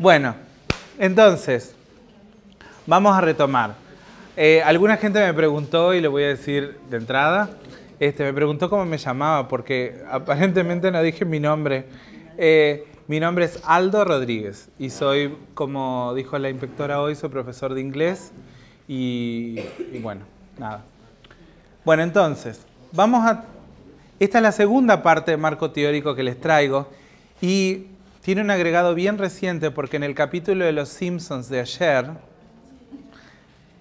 Bueno, entonces, vamos a retomar. Alguna gente me preguntó, y lo voy a decir de entrada, me preguntó cómo me llamaba, porque aparentemente no dije mi nombre. Mi nombre es Aldo Rodríguez y soy, como dijo la inspectora hoy, soy profesor de inglés y bueno, nada. Bueno, entonces, esta es la segunda parte de marco teórico que les traigo y tiene un agregado bien reciente porque en el capítulo de Los Simpsons de ayer,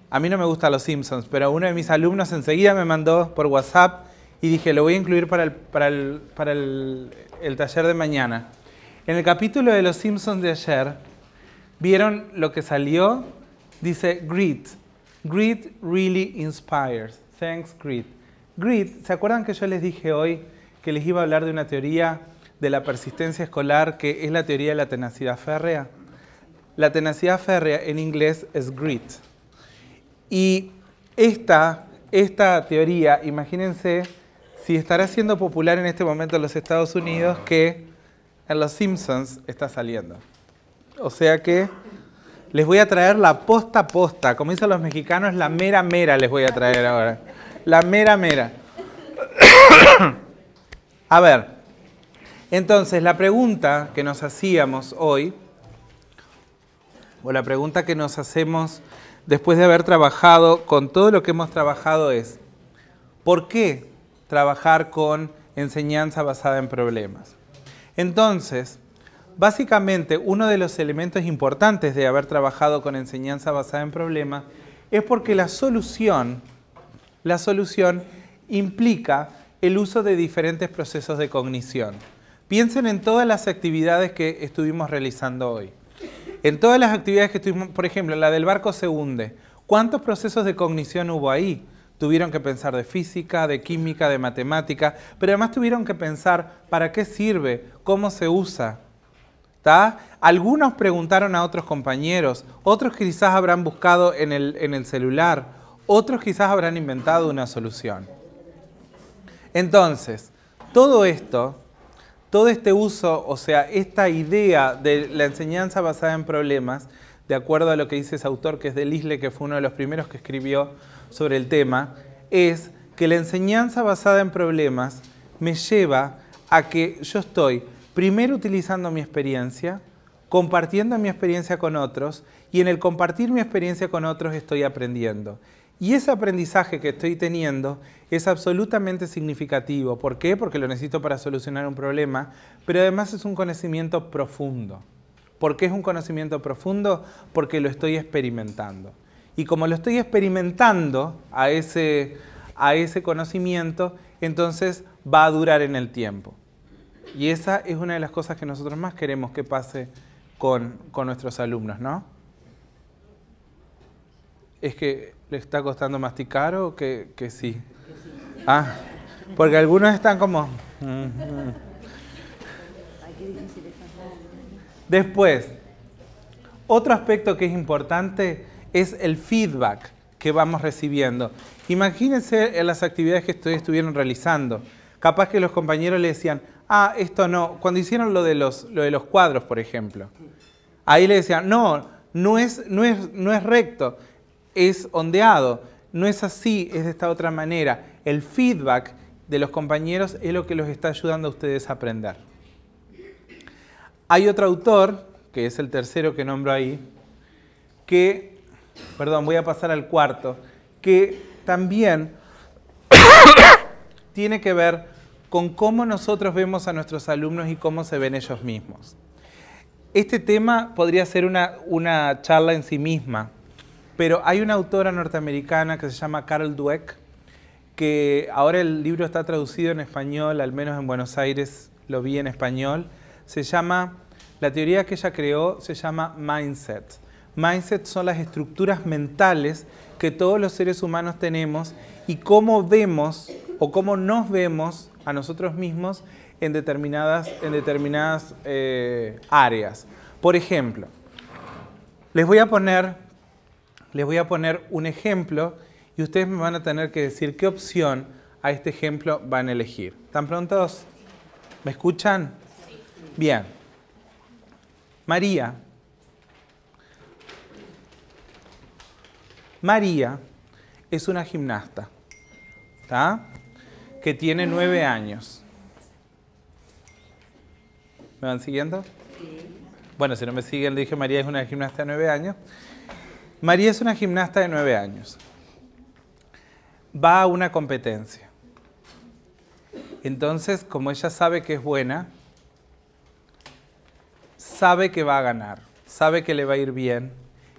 a mí no me gustan Los Simpsons, pero uno de mis alumnos enseguida me mandó por WhatsApp y dije, lo voy a incluir para el taller de mañana. En el capítulo de Los Simpsons de ayer, ¿vieron lo que salió? Dice, grit. Grit really inspires. Thanks, grit. Grit, ¿se acuerdan que yo les dije hoy que les iba a hablar de una teoría de la persistencia escolar que es la teoría de la tenacidad férrea? La tenacidad férrea en inglés es grit. Y esta teoría, imagínense si estará siendo popular en este momento en los Estados Unidos que en Los Simpsons está saliendo. O sea que les voy a traer la posta a posta. Como dicen los mexicanos, la mera mera les voy a traer ahora. La mera mera. A ver, entonces la pregunta que nos hacíamos hoy, o la pregunta que nos hacemos después de haber trabajado con todo lo que hemos trabajado es, ¿por qué trabajar con enseñanza basada en problemas? Entonces, básicamente, uno de los elementos importantes de haber trabajado con enseñanza basada en problemas es porque la solución implica el uso de diferentes procesos de cognición. Piensen en todas las actividades que estuvimos realizando hoy. En todas las actividades que estuvimos, por ejemplo, la del barco se hunde, ¿cuántos procesos de cognición hubo ahí? Tuvieron que pensar de física, de química, de matemática, pero además tuvieron que pensar para qué sirve, cómo se usa. ¿Tá? Algunos preguntaron a otros compañeros, otros quizás habrán buscado en el celular, otros quizás habrán inventado una solución. Entonces, todo este uso, o sea, esta idea de la enseñanza basada en problemas, de acuerdo a lo que dice ese autor que es de Lisle, que fue uno de los primeros que escribió sobre el tema, es que la enseñanza basada en problemas me lleva a que yo estoy primero utilizando mi experiencia, compartiendo mi experiencia con otros, y en el compartir mi experiencia con otros estoy aprendiendo. Y ese aprendizaje que estoy teniendo es absolutamente significativo. ¿Por qué? Porque lo necesito para solucionar un problema, pero además es un conocimiento profundo. ¿Por qué es un conocimiento profundo? Porque lo estoy experimentando. Y como lo estoy experimentando a ese conocimiento, entonces va a durar en el tiempo. Y esa es una de las cosas que nosotros más queremos que pase con nuestros alumnos, ¿no? ¿Es que le está costando masticar o que sí? Ah, porque algunos están como... Después, otro aspecto que es importante es el feedback que vamos recibiendo. Imagínense en las actividades que estuvieron realizando. Capaz que los compañeros le decían, ah, esto no. Cuando hicieron lo de los cuadros, por ejemplo. Ahí le decían, no es recto, es ondeado. No es así, es de esta otra manera. El feedback de los compañeros es lo que los está ayudando a ustedes a aprender. Hay otro autor, que es el tercero que nombro ahí, voy a pasar al cuarto, que también tiene que ver con cómo nosotros vemos a nuestros alumnos y cómo se ven ellos mismos. Este tema podría ser una charla en sí misma, pero hay una autora norteamericana que se llama Carol Dweck, que ahora el libro está traducido en español, al menos en Buenos Aires lo vi en español. La teoría que ella creó se llama Mindset. Mindset son las estructuras mentales que todos los seres humanos tenemos y cómo vemos o cómo nos vemos a nosotros mismos en determinadas áreas. Por ejemplo, les voy a poner un ejemplo y ustedes me van a tener que decir qué opción a este ejemplo van a elegir. ¿Están prontos? ¿Me escuchan? Sí. Bien. María María es una gimnasta, ¿tá? Que tiene 9 años. ¿Me van siguiendo? Sí. Bueno, si no me siguen, le dije María es una gimnasta de 9 años. María es una gimnasta de 9 años. Va a una competencia. Entonces, como ella sabe que es buena, sabe que va a ganar, sabe que le va a ir bien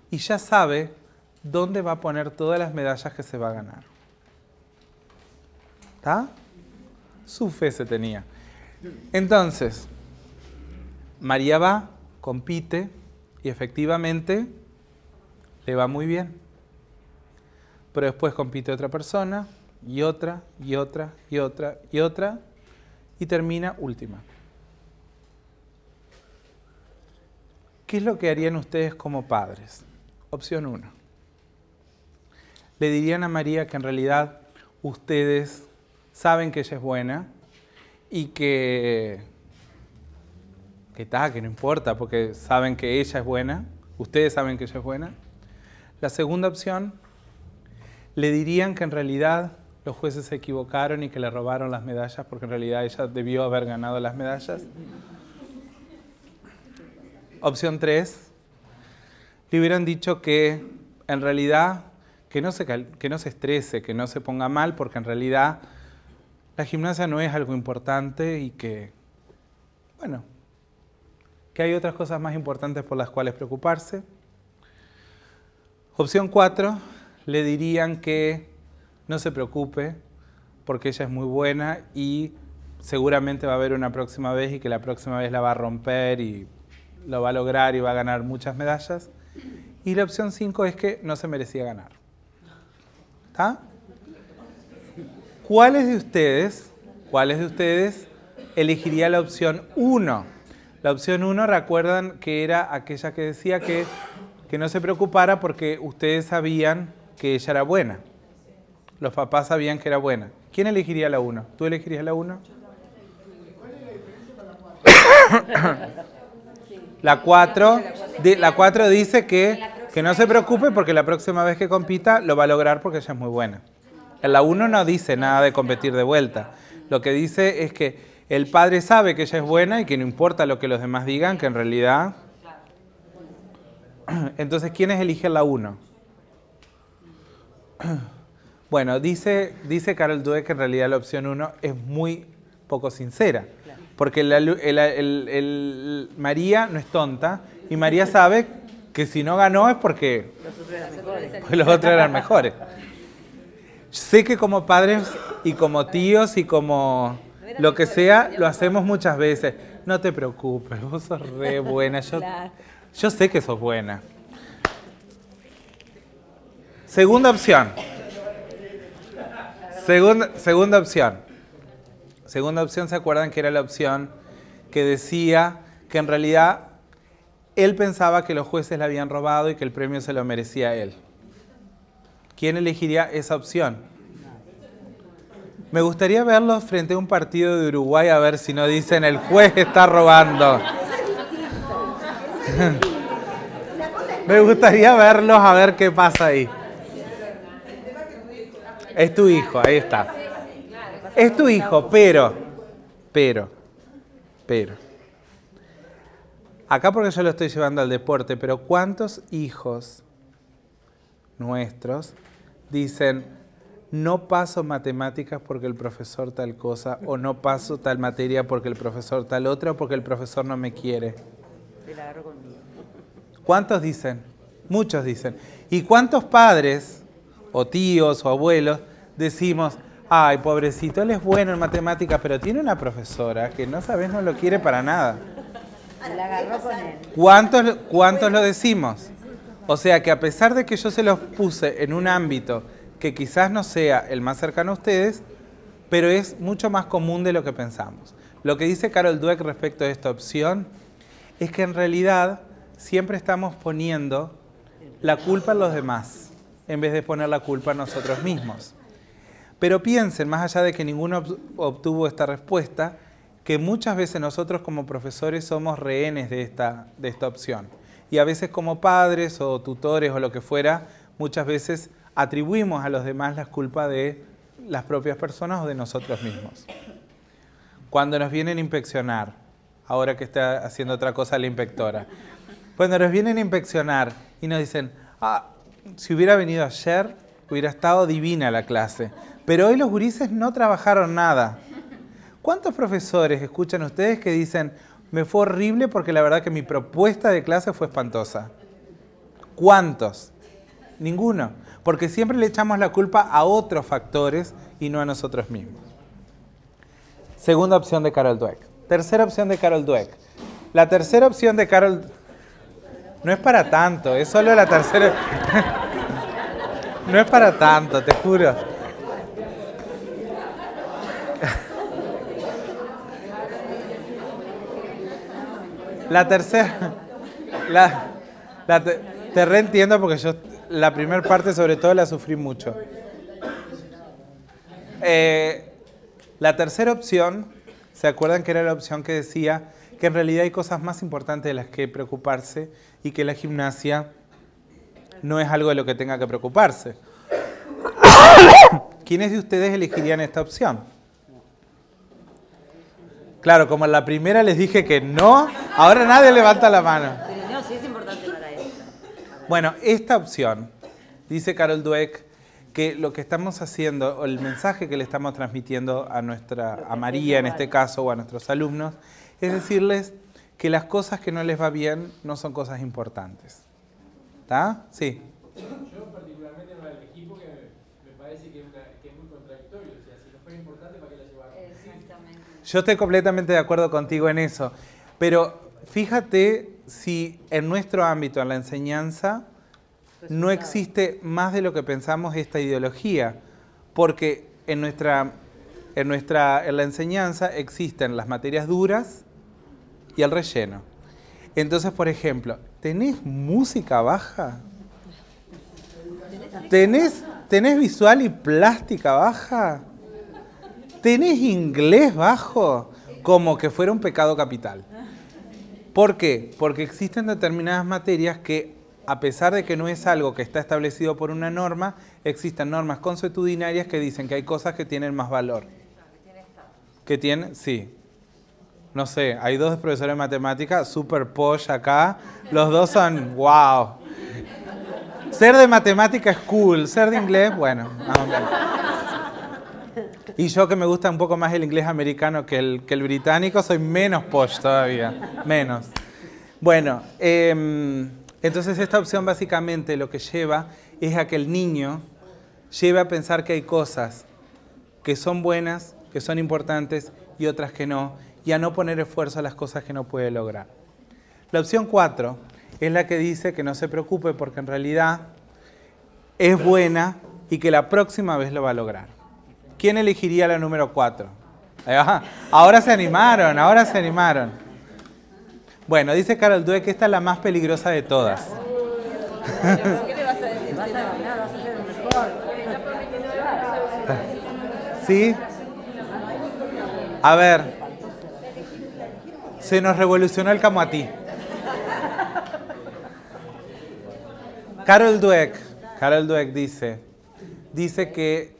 y ya sabe dónde va a poner todas las medallas que se va a ganar. ¿Está? Su fe se tenía. Entonces, María va, compite y efectivamente le va muy bien. Pero después compite otra persona y otra, y otra, y otra, y otra, y termina última. ¿Qué es lo que harían ustedes como padres? Opción 1. Le dirían a María que en realidad ustedes saben que ella es buena y que no importa porque saben que ella es buena, ustedes saben que ella es buena. La segunda opción, le dirían que en realidad los jueces se equivocaron y que le robaron las medallas porque en realidad ella debió haber ganado las medallas. Opción 3, le hubieran dicho que en realidad que no se estrese, que no se ponga mal porque en realidad la gimnasia no es algo importante y que, bueno, que hay otras cosas más importantes por las cuales preocuparse. Opción 4, le dirían que no se preocupe porque ella es muy buena y seguramente va a haber una próxima vez y que la próxima vez la va a romper y lo va a lograr y va a ganar muchas medallas. Y la opción 5 es que no se merecía ganar. ¿Está? ¿Cuáles de ustedes elegiría la opción 1? La opción 1, recuerdan que era aquella que decía que no se preocupara porque ustedes sabían que ella era buena. Los papás sabían que era buena. ¿Quién elegiría la 1? ¿Tú elegirías la 1? La 4 dice que no se preocupe porque la próxima vez que compita lo va a lograr porque ella es muy buena. En la 1 no dice nada de competir de vuelta. Lo que dice es que el padre sabe que ella es buena y que no importa lo que los demás digan, que en realidad... Entonces, ¿quiénes eligen la 1? Bueno, dice Carol Dweck que en realidad la opción 1 es muy poco sincera. Porque María no es tonta y María sabe que si no ganó es porque los otros eran mejores. Sé que como padres y como tíos y como lo que sea, lo hacemos muchas veces. No te preocupes, vos sos re buena. Yo sé que sos buena. Segunda opción. Segunda opción. Segunda opción, ¿se acuerdan que era la opción que decía que en realidad él pensaba que los jueces le habían robado y que el premio se lo merecía él? ¿Quién elegiría esa opción? Me gustaría verlos frente a un partido de Uruguay a ver si no dicen el juez está robando. Me gustaría verlos a ver qué pasa ahí. Es tu hijo, ahí está. Es tu hijo, pero. Acá porque yo lo estoy llevando al deporte, pero ¿cuántos hijos nuestros dicen no paso matemáticas porque el profesor tal cosa o no paso tal materia porque el profesor tal otra o porque el profesor no me quiere? ¿Cuántos dicen? Muchos dicen. ¿Y cuántos padres o tíos o abuelos decimos, ay, pobrecito, él es bueno en matemáticas, pero tiene una profesora que no sabes, no lo quiere para nada? La agarró con él. ¿Cuántos lo decimos? O sea que a pesar de que yo se los puse en un ámbito que quizás no sea el más cercano a ustedes, pero es mucho más común de lo que pensamos. Lo que dice Carol Dweck respecto a esta opción es que en realidad siempre estamos poniendo la culpa en los demás, en vez de poner la culpa en nosotros mismos. Pero piensen, más allá de que ninguno obtuvo esta respuesta, que muchas veces nosotros como profesores somos rehenes de esta opción. Y a veces como padres o tutores o lo que fuera, muchas veces atribuimos a los demás la culpa de las propias personas o de nosotros mismos. Cuando nos vienen a inspeccionar, ahora que está haciendo otra cosa la inspectora, cuando nos vienen a inspeccionar y nos dicen, si hubiera venido ayer, hubiera estado divina la clase, pero hoy los gurises no trabajaron nada. ¿Cuántos profesores escuchan ustedes que dicen, me fue horrible porque la verdad que mi propuesta de clase fue espantosa? ¿Cuántos? Ninguno, porque siempre le echamos la culpa a otros factores y no a nosotros mismos. Segunda opción de Carol Dweck. Tercera opción de Carol Dweck. La tercera opción de Carol... No es para tanto, es solo la tercera... No es para tanto, te juro. La tercera... Te reentiendo porque yo la primera parte sobre todo la sufrí mucho. La tercera opción, ¿se acuerdan que era la opción que decía que en realidad hay cosas más importantes de las que preocuparse y que la gimnasia no es algo de lo que tenga que preocuparse? ¿Quiénes de ustedes elegirían esta opción? Claro, como en la primera les dije que no, ahora nadie levanta la mano. Pero no, sí es importante para esto. Bueno, esta opción, dice Carol Dweck, que lo que estamos haciendo, o el mensaje que le estamos transmitiendo a María en este caso, o a nuestros alumnos, es decirles que las cosas que no les va bien no son cosas importantes. ¿Está? Sí. Yo particularmente no la elegí porque me parece que es muy contradictorio. O sea, si no fuera importante, ¿para qué la llevaron? Exactamente. Yo estoy completamente de acuerdo contigo en eso. Pero fíjate si en nuestro ámbito, en la enseñanza, no existe más de lo que pensamos esta ideología. Porque en la enseñanza existen las materias duras y el relleno. Entonces, por ejemplo, ¿tenés música baja? ¿Tenés visual y plástica baja? ¿Tenés inglés bajo? Como que fuera un pecado capital. ¿Por qué? Porque existen determinadas materias que, a pesar de que no es algo que está establecido por una norma, existen normas consuetudinarias que dicen que hay cosas que tienen más valor. ¿Que tienen? Sí. No sé, hay dos profesores de matemáticas, super posh acá, los dos son wow. Ser de matemática es cool, ser de inglés, bueno. Y yo que me gusta un poco más el inglés americano que el británico, soy menos posh todavía, menos. Bueno, entonces esta opción básicamente lo que lleva es a que el niño lleve a pensar que hay cosas que son buenas, que son importantes y otras que no, y a no poner esfuerzo a las cosas que no puede lograr. La opción 4 es la que dice que no se preocupe porque en realidad es buena y que la próxima vez lo va a lograr. ¿Quién elegiría la número 4? Ahora se animaron, ahora se animaron. Bueno, dice Carol Dweck que esta es la más peligrosa de todas. ¿Qué le vas a decir? Vas a ganar, vas a ser el mejor. ¿Sí? A ver. Se nos revolucionó el camoatí. Carol Dweck dice que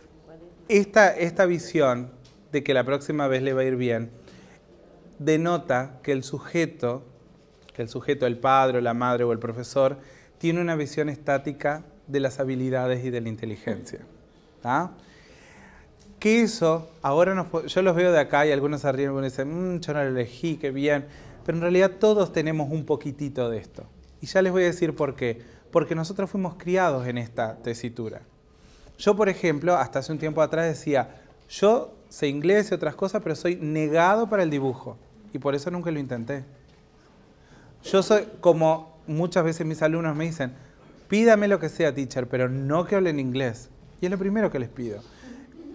esta visión de que la próxima vez le va a ir bien denota que el sujeto, el padre, la madre o el profesor, tiene una visión estática de las habilidades y de la inteligencia. ¿Ah? Que eso, ahora yo los veo de acá y algunos se ríen y dicen, yo no lo elegí, qué bien. Pero en realidad todos tenemos un poquitito de esto. Y ya les voy a decir por qué. Porque nosotros fuimos criados en esta tesitura. Yo, por ejemplo, hasta hace un tiempo atrás decía, yo sé inglés y otras cosas, pero soy negado para el dibujo. Y por eso nunca lo intenté. Yo soy, como muchas veces mis alumnos me dicen, pídame lo que sea, teacher, pero no que hablen inglés. Y es lo primero que les pido.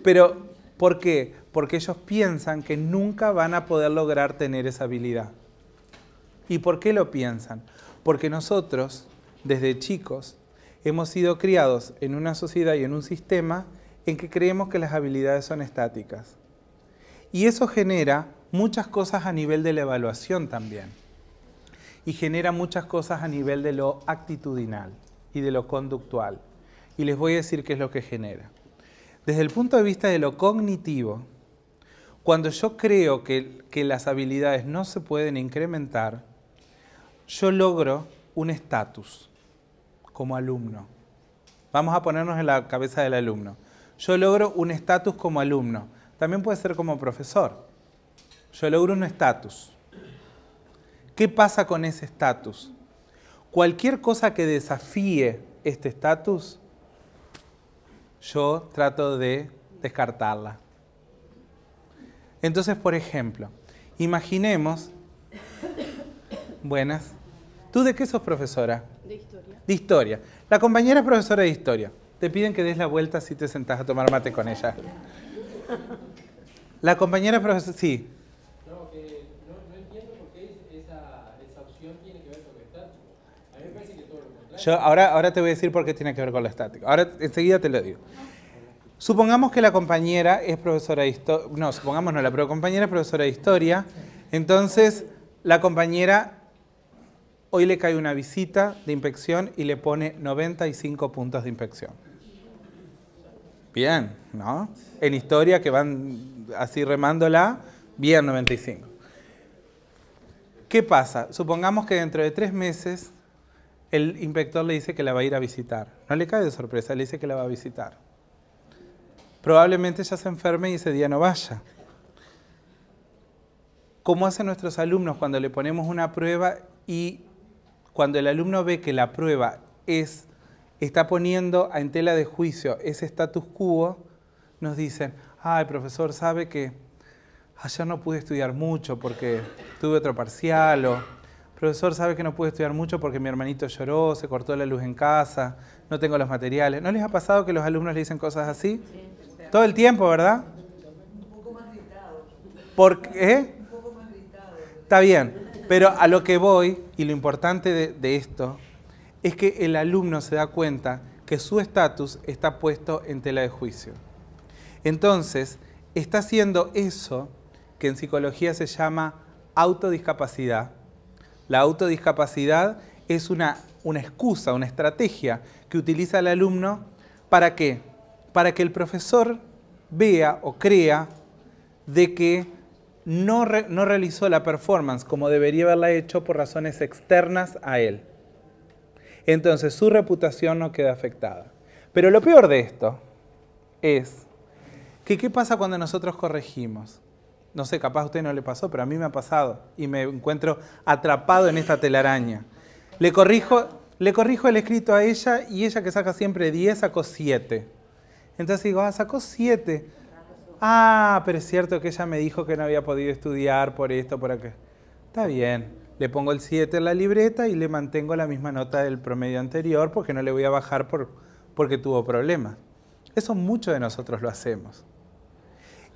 Pero, ¿por qué? Porque ellos piensan que nunca van a poder lograr tener esa habilidad. ¿Y por qué lo piensan? Porque nosotros, desde chicos, hemos sido criados en una sociedad y en un sistema en que creemos que las habilidades son estáticas. Y eso genera muchas cosas a nivel de la evaluación también. Y genera muchas cosas a nivel de lo actitudinal y de lo conductual. y les voy a decir qué es lo que genera. Desde el punto de vista de lo cognitivo, cuando yo creo que las habilidades no se pueden incrementar, yo logro un estatus como alumno. Vamos a ponernos en la cabeza del alumno. Yo logro un estatus como alumno. También puede ser como profesor. Yo logro un estatus. ¿Qué pasa con ese estatus? Cualquier cosa que desafíe este estatus, yo trato de descartarla. Entonces, por ejemplo, imaginemos... Buenas. ¿Tú de qué sos profesora? De historia. De historia. La compañera es profesora de historia. Te piden que des la vuelta si te sentás a tomar mate con ella. La compañera es profesora... Sí. No, que no entiendo por qué esa opción tiene que ver con lo estático. A mí me parece que todo lo contrario. Ahora te voy a decir por qué tiene que ver con lo estático. Ahora enseguida te lo digo. Supongamos que la compañera es profesora de historia. No, supongamos no, la compañera es profesora de historia. Entonces, la compañera hoy le cae una visita de inspección y le pone 95 puntos de inspección. Bien, ¿no? En historia que van así remándola, bien 95. ¿Qué pasa? Supongamos que dentro de 3 meses el inspector le dice que la va a ir a visitar. No le cae de sorpresa, le dice que la va a visitar. Probablemente ella se enferme y ese día no vaya. ¿Cómo hacen nuestros alumnos cuando le ponemos una prueba y cuando el alumno ve que la prueba está poniendo en tela de juicio ese status quo, nos dicen, ay, profesor, sabe que ayer no pude estudiar mucho porque tuve otro parcial, o profesor, sabe que no pude estudiar mucho porque mi hermanito lloró, se cortó la luz en casa, no tengo los materiales. ¿No les ha pasado que los alumnos le dicen cosas así? Sí. Todo el tiempo, ¿verdad? Un poco más gritado. ¿Por qué? Un poco más gritado. Está bien, pero a lo que voy, y lo importante de esto, es que el alumno se da cuenta que su estatus está puesto en tela de juicio. Entonces, está haciendo eso que en psicología se llama autodiscapacidad. La autodiscapacidad es una excusa, una estrategia que utiliza el alumno. ¿Para qué? Para que el profesor vea o crea de que no realizó la performance como debería haberla hecho por razones externas a él. Entonces su reputación no queda afectada. Pero lo peor de esto es que ¿qué pasa cuando nosotros corregimos? No sé, capaz a usted no le pasó, pero a mí me ha pasado y me encuentro atrapado en esta telaraña. Le corrijo el escrito a ella y ella, que saca siempre 10, sacó 7. Entonces digo, sacó 7. Pero es cierto que ella me dijo que no había podido estudiar por esto, por aquello. Está bien, le pongo el 7 en la libreta y le mantengo la misma nota del promedio anterior porque no le voy a bajar porque tuvo problemas. Eso muchos de nosotros lo hacemos.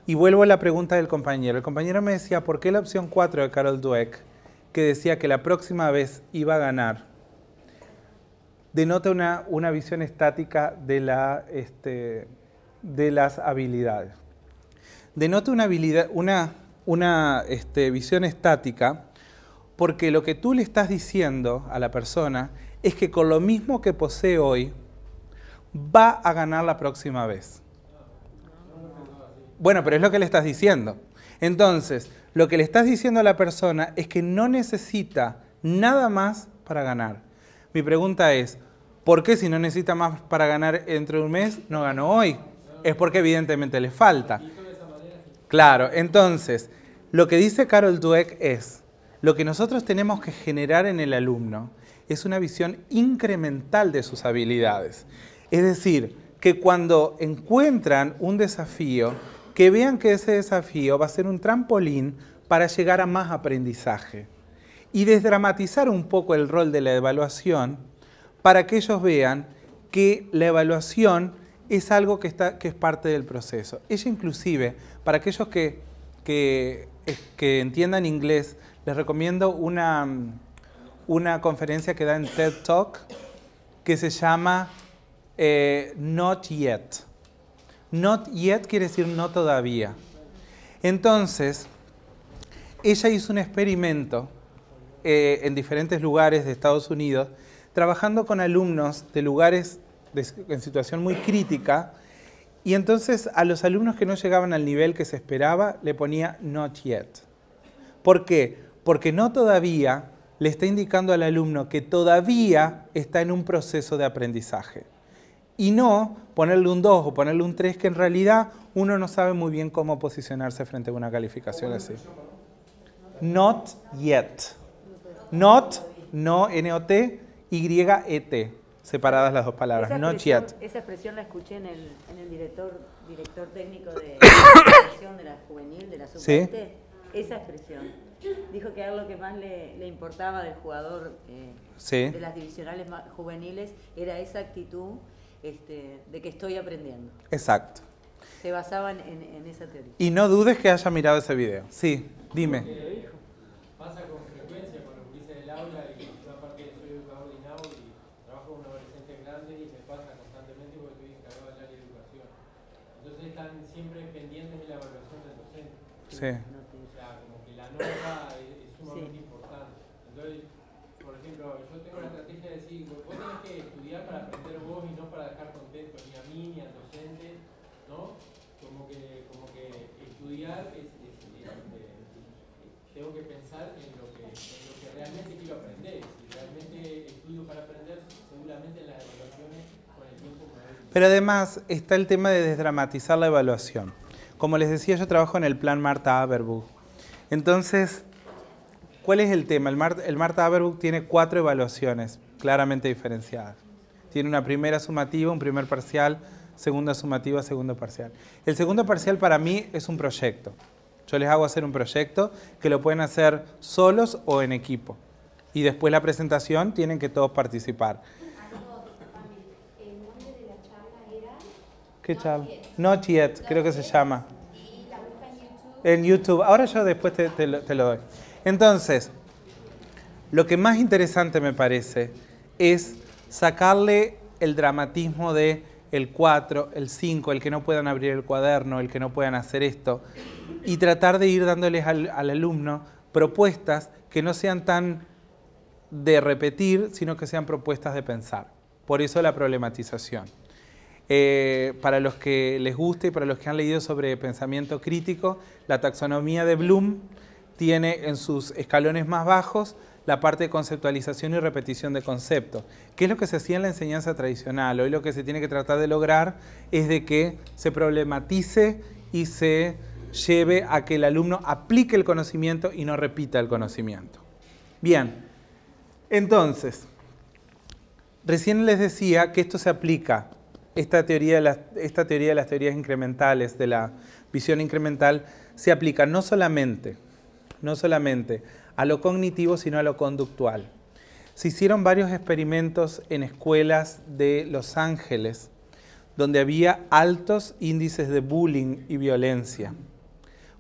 Y vuelvo a la pregunta del compañero. El compañero me decía, ¿por qué la opción 4 de Carol Dweck, que decía que la próxima vez iba a ganar, denota una visión estática de las habilidades? Denota una visión estática porque lo que tú le estás diciendo a la persona es que con lo mismo que posee hoy, va a ganar la próxima vez. Bueno, pero es lo que le estás diciendo. Entonces, lo que le estás diciendo a la persona es que no necesita nada más para ganar. Mi pregunta es, ¿por qué si no necesita más para ganar dentro de un mes, no ganó hoy? Es porque evidentemente le falta. Claro, entonces, lo que dice Carol Dweck es, lo que nosotros tenemos que generar en el alumno es una visión incremental de sus habilidades. Es decir, que cuando encuentran un desafío, que vean que ese desafío va a ser un trampolín para llegar a más aprendizaje. Y desdramatizar un poco el rol de la evaluación para que ellos vean que la evaluación es algo que es parte del proceso. Ella inclusive, para aquellos que entiendan inglés, les recomiendo una conferencia que da en TED Talk que se llama Not Yet. Not yet quiere decir no todavía. Entonces, ella hizo un experimento en diferentes lugares de Estados Unidos, trabajando con alumnos de lugares en situación muy crítica, y entonces a los alumnos que no llegaban al nivel que se esperaba le ponía not yet. ¿Por qué? Porque no todavía le está indicando al alumno que todavía está en un proceso de aprendizaje. Y no ponerle un 2 o ponerle un 3, que en realidad uno no sabe muy bien cómo posicionarse frente a una calificación así. Not yet. Not, no, N-O-T, Y-E-T. Separadas las dos palabras. Not yet. Esa expresión la escuché en el director técnico de la selección de la juvenil, de la sub-20. ¿Sí? Esa expresión. Dijo que era lo que más le importaba del jugador Sí. de las divisionales juveniles, era esa actitud de que estoy aprendiendo. Exacto. Se basaban en esa teoría. Y no dudes que haya mirado ese video. Sí, dime. Pasa con frecuencia con los gurises del aula, y yo aparte soy educador de INAU y trabajo con adolescentes grandes, y me pasa constantemente porque estoy encargado del área de educación. Entonces están siempre pendientes de la evaluación del docente. Sí. O sea, como que la nota es sumamente importante. Entonces, por ejemplo, yo tengo la estrategia de decir, vos tenés que estudiar para aprender vos y no para dejar contento ni a mí ni al docente, ¿no? Como que estudiar tengo que pensar en lo que realmente quiero aprender. Si realmente estudio para aprender, seguramente las evaluaciones con el tiempo me van a... Pero además está el tema de desdramatizar la evaluación. Como les decía, yo trabajo en el plan Marta Averbuch. Entonces, ¿cuál es el tema? El Marta Averbuch tiene 4 evaluaciones claramente diferenciadas. Tiene una primera sumativa, un primer parcial, segunda sumativa, segundo parcial. El segundo parcial para mí es un proyecto. Yo les hago hacer un proyecto que lo pueden hacer solos o en equipo. Y después la presentación tienen que todos participar. El nombre de la charla era... ¿Qué charla? Not Yet, creo que se llama. Y la busca en YouTube. En YouTube. Ahora yo después te lo doy. Entonces, lo que más interesante me parece es sacarle el dramatismo de el 4, el 5, el que no puedan abrir el cuaderno, el que no puedan hacer esto, y tratar de ir dándoles al alumno propuestas que no sean tan de repetir, sino que sean propuestas de pensar. Por eso la problematización. Para los que les guste y para los que han leído sobre pensamiento crítico, la taxonomía de Bloom tiene en sus escalones más bajos la parte de conceptualización y repetición de conceptos. ¿Qué es lo que se hacía en la enseñanza tradicional? Hoy lo que se tiene que tratar de lograr es de que se problematice y se lleve a que el alumno aplique el conocimiento y no repita el conocimiento. Bien, entonces, recién les decía que esto se aplica, esta teoría de las teorías incrementales, de la visión incremental, se aplica no solamente a lo cognitivo, sino a lo conductual. Se hicieron varios experimentos en escuelas de Los Ángeles, donde había altos índices de bullying y violencia.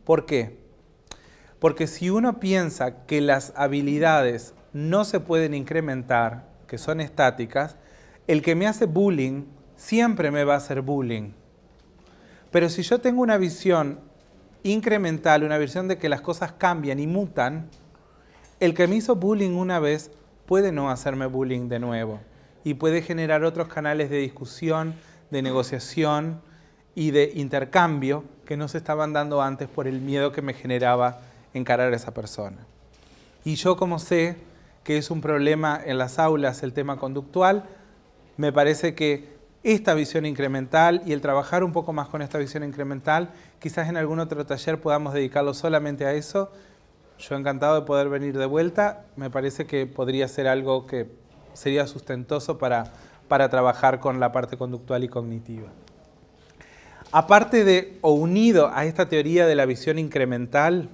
¿Por qué? Porque si uno piensa que las habilidades no se pueden incrementar, que son estáticas, el que me hace bullying siempre me va a hacer bullying. Pero si yo tengo una visión incremental, una visión de que las cosas cambian y mutan, el que me hizo bullying una vez puede no hacerme bullying de nuevo y puede generar otros canales de discusión, de negociación y de intercambio que no se estaban dando antes por el miedo que me generaba encarar a esa persona. Y yo, como sé que es un problema en las aulas el tema conductual, me parece que esta visión incremental y el trabajar un poco más con esta visión incremental, quizás en algún otro taller podamos dedicarlo solamente a eso. Yo encantado de poder venir de vuelta. Me parece que podría ser algo que sería sustentoso para trabajar con la parte conductual y cognitiva. Aparte de, o unido a esta teoría de la visión incremental,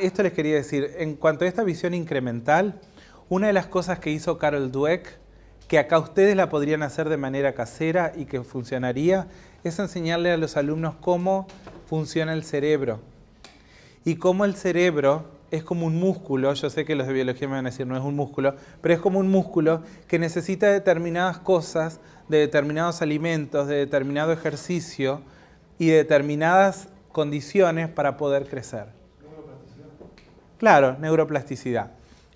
esto les quería decir, en cuanto a esta visión incremental, una de las cosas que hizo Carol Dweck, que acá ustedes la podrían hacer de manera casera y que funcionaría, es enseñarle a los alumnos cómo funciona el cerebro. Y cómo el cerebro es como un músculo, yo sé que los de biología me van a decir no es un músculo, pero es como un músculo que necesita determinadas cosas, de determinados alimentos, de determinado ejercicio y de determinadas condiciones para poder crecer. Neuroplasticidad. Claro, neuroplasticidad.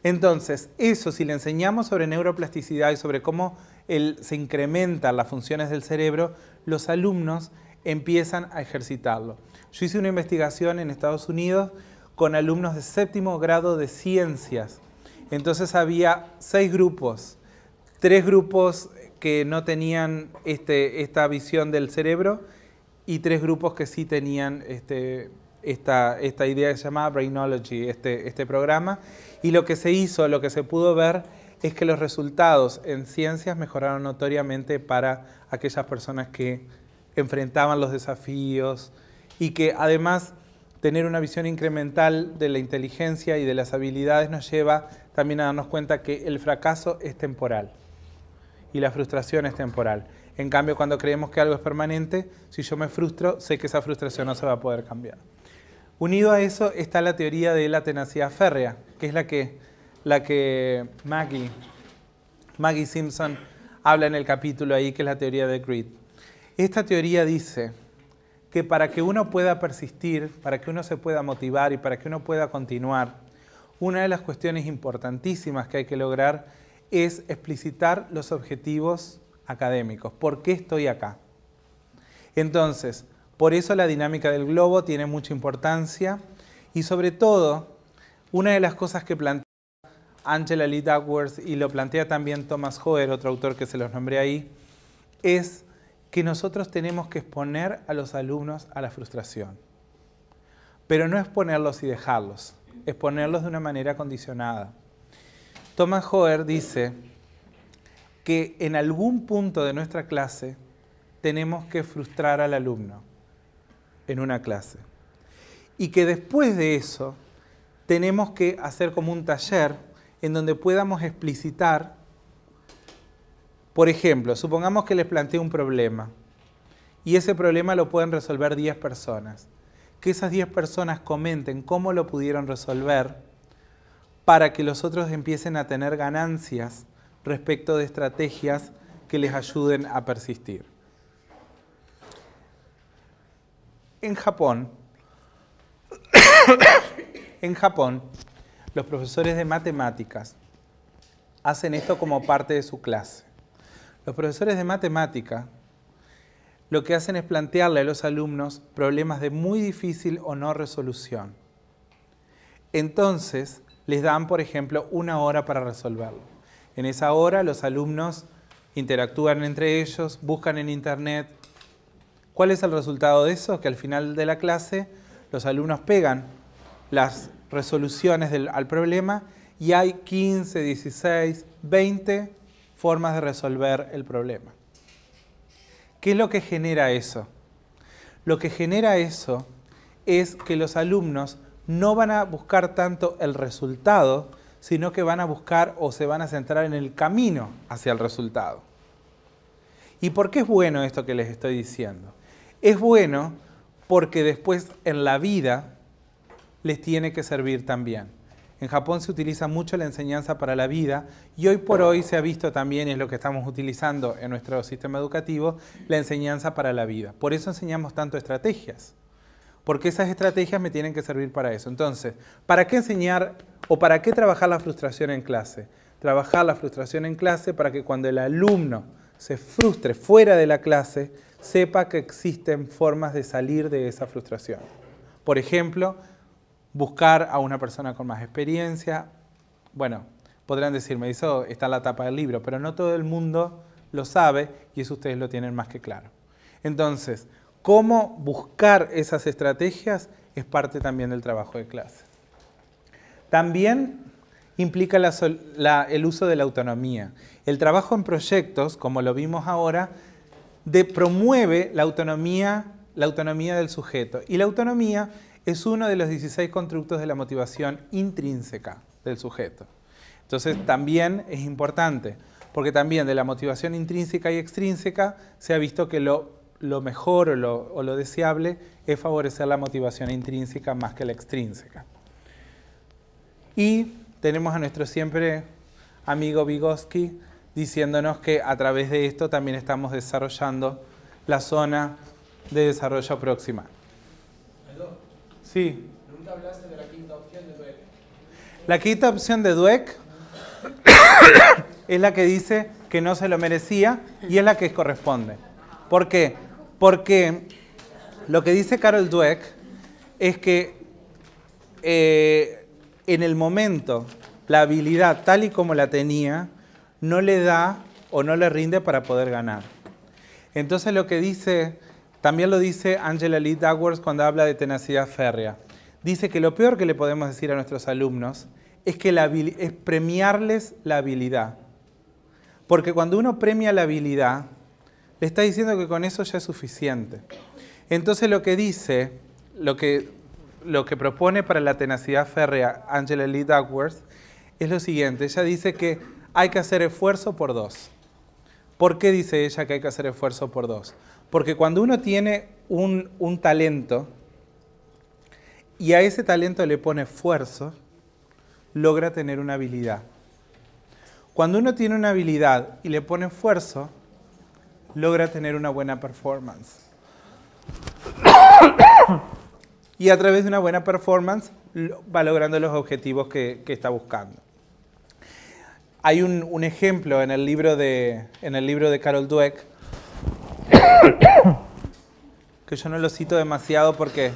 Entonces, eso, si le enseñamos sobre neuroplasticidad y sobre cómo se incrementan las funciones del cerebro, los alumnos empiezan a ejercitarlo. Yo hice una investigación en Estados Unidos con alumnos de 7º grado de ciencias. Entonces había 6 grupos, 3 grupos que no tenían esta visión del cerebro y 3 grupos que sí tenían esta idea que se llamaba Brainology, este programa. Y lo que se hizo, lo que se pudo ver, es que los resultados en ciencias mejoraron notoriamente para aquellas personas que enfrentaban los desafíos y que además tener una visión incremental de la inteligencia y de las habilidades nos lleva también a darnos cuenta que el fracaso es temporal y la frustración es temporal. En cambio, cuando creemos que algo es permanente, si yo me frustro, sé que esa frustración no se va a poder cambiar. Unido a eso está la teoría de la tenacidad férrea, que es la que Maggie Simpson habla en el capítulo ahí, que es la teoría de Grit. Esta teoría dice que para que uno pueda persistir, para que uno se pueda motivar y para que uno pueda continuar, una de las cuestiones importantísimas que hay que lograr es explicitar los objetivos académicos. ¿Por qué estoy acá? Entonces, por eso la dinámica del globo tiene mucha importancia y sobre todo, una de las cosas que plantea Angela Lee Duckworth y lo plantea también Thomas Hoer, otro autor que se los nombré ahí, es que nosotros tenemos que exponer a los alumnos a la frustración. Pero no exponerlos y dejarlos, exponerlos de una manera condicionada. Thomas Hoer dice que en algún punto de nuestra clase tenemos que frustrar al alumno en una clase. Y que después de eso tenemos que hacer como un taller en donde podamos explicitar, por ejemplo, supongamos que les planteo un problema y ese problema lo pueden resolver 10 personas. Que esas 10 personas comenten cómo lo pudieron resolver para que los otros empiecen a tener ganancias respecto de estrategias que les ayuden a persistir. En Japón, los profesores de matemáticas hacen esto como parte de su clase. Los profesores de matemática lo que hacen es plantearle a los alumnos problemas de muy difícil o no resolución. Entonces, les dan, por ejemplo, 1 hora para resolverlo. En esa hora, los alumnos interactúan entre ellos, buscan en internet. ¿Cuál es el resultado de eso? Que al final de la clase, los alumnos pegan las resoluciones al problema y hay 15, 16, 20 formas de resolver el problema. ¿Qué es lo que genera eso? Lo que genera eso es que los alumnos no van a buscar tanto el resultado, sino que van a buscar o se van a centrar en el camino hacia el resultado. ¿Y por qué es bueno esto que les estoy diciendo? Es bueno porque después en la vida les tiene que servir también. En Japón se utiliza mucho la enseñanza para la vida y hoy por hoy se ha visto también, es lo que estamos utilizando en nuestro sistema educativo, la enseñanza para la vida. Por eso enseñamos tanto estrategias, porque esas estrategias me tienen que servir para eso. Entonces, ¿para qué enseñar o para qué trabajar la frustración en clase? Trabajar la frustración en clase para que cuando el alumno se frustre fuera de la clase, sepa que existen formas de salir de esa frustración. Por ejemplo, buscar a una persona con más experiencia. Bueno, podrán decirme, eso está en la tapa del libro, pero no todo el mundo lo sabe y eso ustedes lo tienen más que claro. Entonces, cómo buscar esas estrategias es parte también del trabajo de clase. También implica el uso de la autonomía. El trabajo en proyectos, como lo vimos ahora, promueve la autonomía del sujeto. Y la autonomía es uno de los 16 constructos de la motivación intrínseca del sujeto. Entonces también es importante, porque también de la motivación intrínseca y extrínseca se ha visto que lo mejor o lo deseable es favorecer la motivación intrínseca más que la extrínseca. Y tenemos a nuestro siempre amigo Vygotsky diciéndonos que a través de esto también estamos desarrollando la zona de desarrollo proximal. ¿Aló? Sí. Nunca hablaste de la quinta opción de Beck. La quinta opción de Dweck es la que dice que no se lo merecía y es la que corresponde. ¿Por qué? Porque lo que dice Carol Dweck es que en el momento la habilidad tal y como la tenía no le da o no le rinde para poder ganar. Entonces lo que dice, también lo dice Angela Lee Duckworth cuando habla de tenacidad férrea. Dice que lo peor que le podemos decir a nuestros alumnos es es premiarles la habilidad. Porque cuando uno premia la habilidad, le está diciendo que con eso ya es suficiente. Entonces lo que dice, lo que propone para la tenacidad férrea Angela Lee Duckworth es lo siguiente. Ella dice que hay que hacer esfuerzo por 2. ¿Por qué dice ella que hay que hacer esfuerzo por 2? Porque cuando uno tiene un talento y a ese talento le pone esfuerzo, logra tener una habilidad. Cuando uno tiene una habilidad y le pone esfuerzo, logra tener una buena performance. Y a través de una buena performance va logrando los objetivos que está buscando. Hay un ejemplo en el libro de Carol Dweck, que yo no lo cito demasiado porque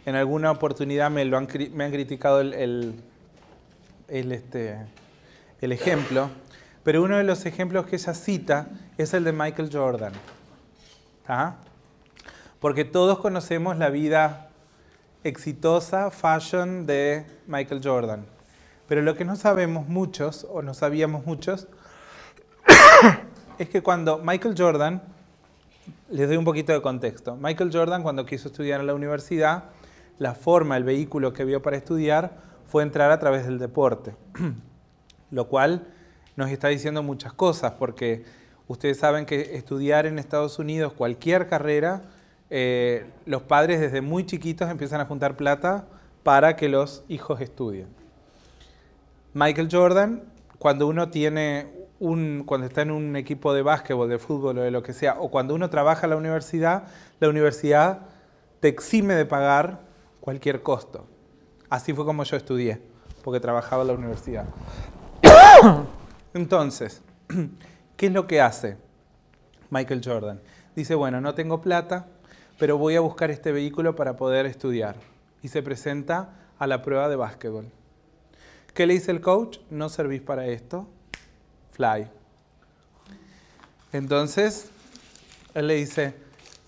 en alguna oportunidad me han criticado el ejemplo, pero uno de los ejemplos que ella cita es el de Michael Jordan. ¿Ah? Porque todos conocemos la vida exitosa, fashion de Michael Jordan. Pero lo que no sabemos muchos, o no sabíamos muchos, es que cuando Michael Jordan, les doy un poquito de contexto, Michael Jordan cuando quiso estudiar en la universidad, la forma, el vehículo que vio para estudiar fue entrar a través del deporte. Lo cual nos está diciendo muchas cosas, porque ustedes saben que estudiar en Estados Unidos cualquier carrera, los padres desde muy chiquitos empiezan a juntar plata para que los hijos estudien. Michael Jordan, cuando uno cuando está en un equipo de básquetbol, de fútbol o de lo que sea, o cuando uno trabaja en la universidad te exime de pagar cualquier costo. Así fue como yo estudié, porque trabajaba en la universidad. Entonces, ¿qué es lo que hace Michael Jordan? Dice, bueno, no tengo plata, pero voy a buscar este vehículo para poder estudiar. Y se presenta a la prueba de básquetbol. ¿Qué le dice el coach? No servís para esto, fly. Entonces, él le dice,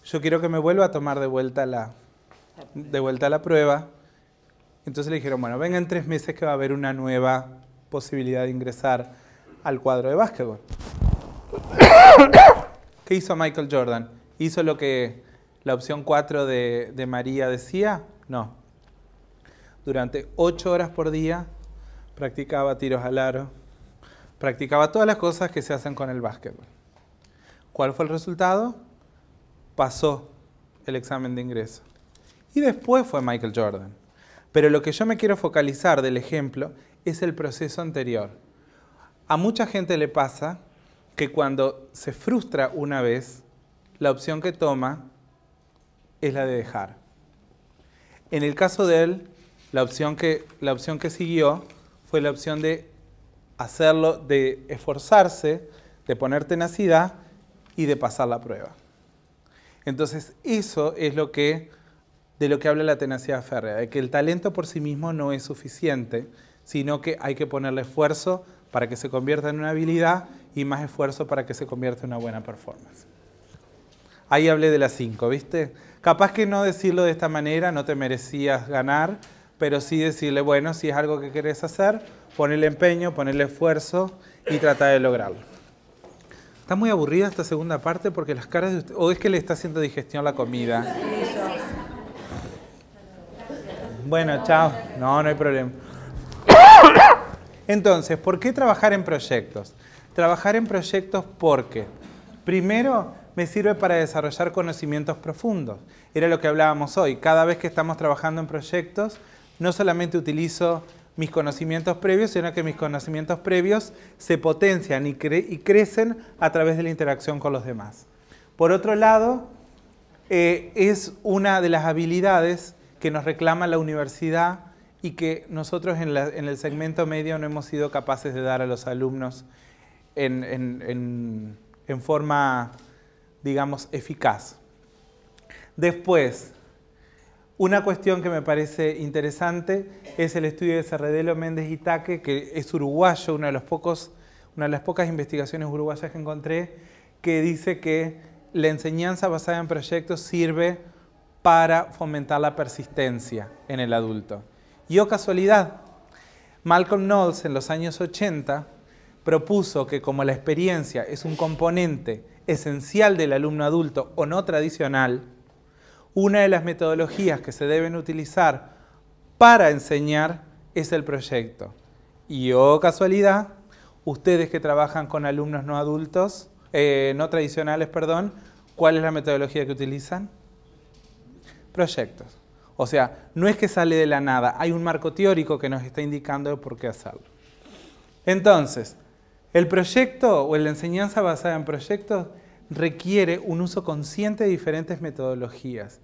yo quiero que me vuelva a tomar de vuelta la prueba. Entonces le dijeron, bueno, venga en 3 meses que va a haber una nueva posibilidad de ingresar al cuadro de básquetbol. ¿Qué hizo Michael Jordan? ¿Hizo lo que la opción 4 de María decía? No. Durante 8 horas por día practicaba tiros al aro, practicaba todas las cosas que se hacen con el básquetbol. ¿Cuál fue el resultado? Pasó el examen de ingreso. Y después fue Michael Jordan. Pero lo que yo me quiero focalizar del ejemplo es el proceso anterior. A mucha gente le pasa que cuando se frustra una vez, la opción que toma es la de dejar. En el caso de él, la opción que siguió fue la opción de hacerlo, de esforzarse, de poner tenacidad y de pasar la prueba. Entonces, eso es de lo que habla la tenacidad férrea, de que el talento por sí mismo no es suficiente, sino que hay que ponerle esfuerzo para que se convierta en una habilidad y más esfuerzo para que se convierta en una buena performance. Ahí hablé de las 5, ¿viste? Capaz que no decirlo de esta manera, no te merecías ganar, pero sí decirle, bueno, si es algo que querés hacer, ponele empeño, ponele esfuerzo y trata de lograrlo. Está muy aburrida esta segunda parte porque las caras de usted, o es que le está haciendo digestión la comida. Bueno, chao. No hay problema. Entonces, ¿por qué trabajar en proyectos? Trabajar en proyectos porque, primero, me sirve para desarrollar conocimientos profundos. Era lo que hablábamos hoy. Cada vez que estamos trabajando en proyectos, no solamente utilizo mis conocimientos previos, sino que mis conocimientos previos se potencian y crecen a través de la interacción con los demás. Por otro lado, es una de las habilidades que nos reclama la universidad y que nosotros en el segmento medio no hemos sido capaces de dar a los alumnos en forma, digamos, eficaz. Después, una cuestión que me parece interesante es el estudio de Cerredelo, Méndez y Taque, que es uruguayo, una de las pocas investigaciones uruguayas que encontré, que dice que la enseñanza basada en proyectos sirve para fomentar la persistencia en el adulto. Y oh casualidad, Malcolm Knowles en los años 80 propuso que como la experiencia es un componente esencial del alumno adulto o no tradicional, una de las metodologías que se deben utilizar para enseñar es el proyecto. Y oh casualidad, ustedes que trabajan con alumnos no adultos, no tradicionales, perdón, ¿cuál es la metodología que utilizan? Proyectos. O sea, no es que sale de la nada, hay un marco teórico que nos está indicando por qué hacerlo. Entonces, el proyecto o la enseñanza basada en proyectos requiere un uso consciente de diferentes metodologías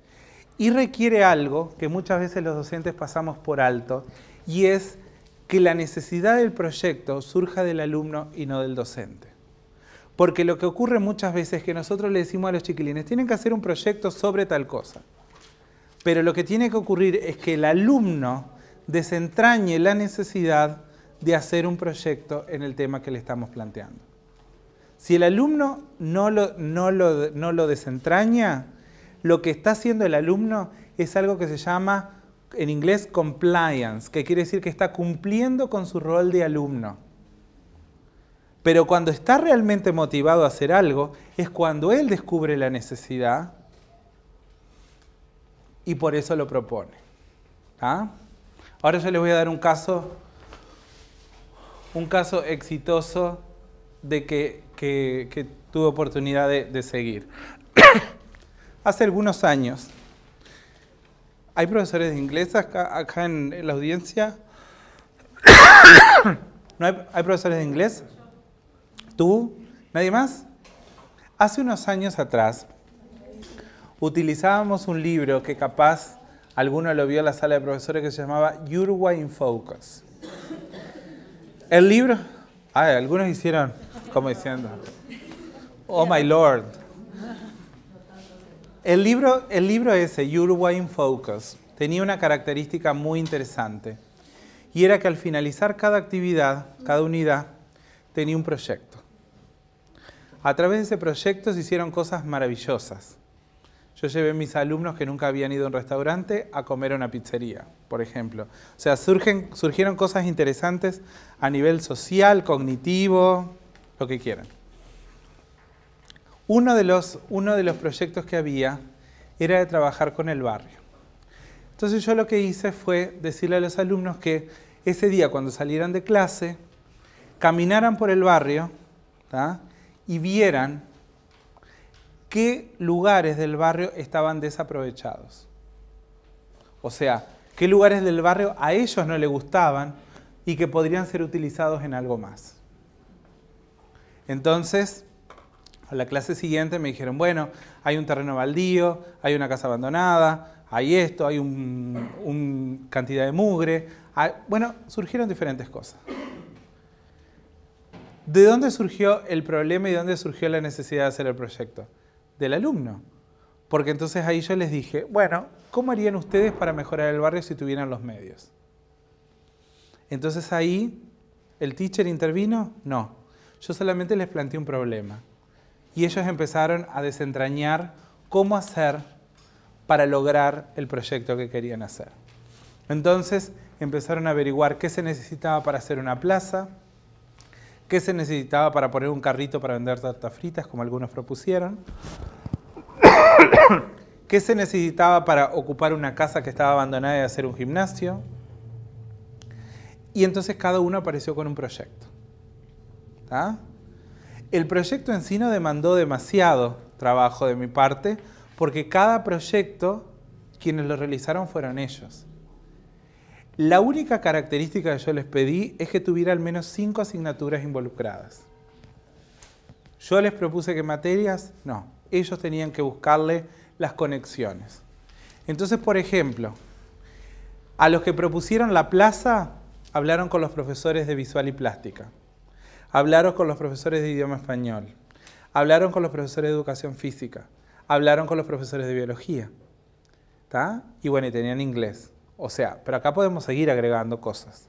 y requiere algo que muchas veces los docentes pasamos por alto, y es que la necesidad del proyecto surja del alumno y no del docente. Porque lo que ocurre muchas veces es que nosotros le decimos a los chiquilines, tienen que hacer un proyecto sobre tal cosa. Pero lo que tiene que ocurrir es que el alumno desentrañe la necesidad de hacer un proyecto en el tema que le estamos planteando. Si el alumno no lo desentraña, lo que está haciendo el alumno es algo que se llama, en inglés, compliance, que quiere decir que está cumpliendo con su rol de alumno. Pero cuando está realmente motivado a hacer algo, es cuando él descubre la necesidad y por eso lo propone. ¿Ah? Ahora yo les voy a dar un caso exitoso de que tuve oportunidad de seguir. Hace algunos años, ¿hay profesores de inglés acá en la audiencia? ¿No hay profesores de inglés? ¿Tú? ¿Nadie más? Hace unos años atrás, utilizábamos un libro que capaz alguno lo vio en la sala de profesores que se llamaba Uruguay in Focus. El libro, algunos hicieron como diciendo, oh my lord. El libro ese, Uruguay in Focus, tenía una característica muy interesante, y era que al finalizar cada actividad, cada unidad, tenía un proyecto. A través de ese proyecto se hicieron cosas maravillosas. Yo llevé a mis alumnos que nunca habían ido a un restaurante a comer a una pizzería, por ejemplo. O sea, surgieron cosas interesantes a nivel social, cognitivo, lo que quieran. Uno de los proyectos que había era de trabajar con el barrio. Entonces yo lo que hice fue decirle a los alumnos que ese día cuando salieran de clase, caminaran por el barrio, ¿tá? Y vieran qué lugares del barrio estaban desaprovechados. O sea, qué lugares del barrio a ellos no les gustaban y que podrían ser utilizados en algo más. Entonces, a la clase siguiente me dijeron, bueno, hay un terreno baldío, hay una casa abandonada, hay esto, hay una cantidad de mugre. Bueno, surgieron diferentes cosas. ¿De dónde surgió el problema y de dónde surgió la necesidad de hacer el proyecto? Del alumno. Porque entonces ahí yo les dije, bueno, ¿cómo harían ustedes para mejorar el barrio si tuvieran los medios? Entonces ahí, ¿el teacher intervino? No. Yo solamente les planteé un problema. Y ellos empezaron a desentrañar cómo hacer para lograr el proyecto que querían hacer. Entonces empezaron a averiguar qué se necesitaba para hacer una plaza, qué se necesitaba para poner un carrito para vender tortas fritas, como algunos propusieron, qué se necesitaba para ocupar una casa que estaba abandonada y hacer un gimnasio. Y entonces cada uno apareció con un proyecto. ¿Tá? El proyecto en sí no demandó demasiado trabajo de mi parte, porque cada proyecto, quienes lo realizaron fueron ellos. La única característica que yo les pedí es que tuviera al menos 5 asignaturas involucradas. Yo les propuse que materias, no. Ellos tenían que buscarle las conexiones. Entonces, por ejemplo, A los que propusieron la plaza, hablaron con los profesores de visual y plástica, hablaron con los profesores de idioma español, hablaron con los profesores de educación física, hablaron con los profesores de biología, ¿tá? Y bueno, y tenían inglés. O sea, pero acá podemos seguir agregando cosas.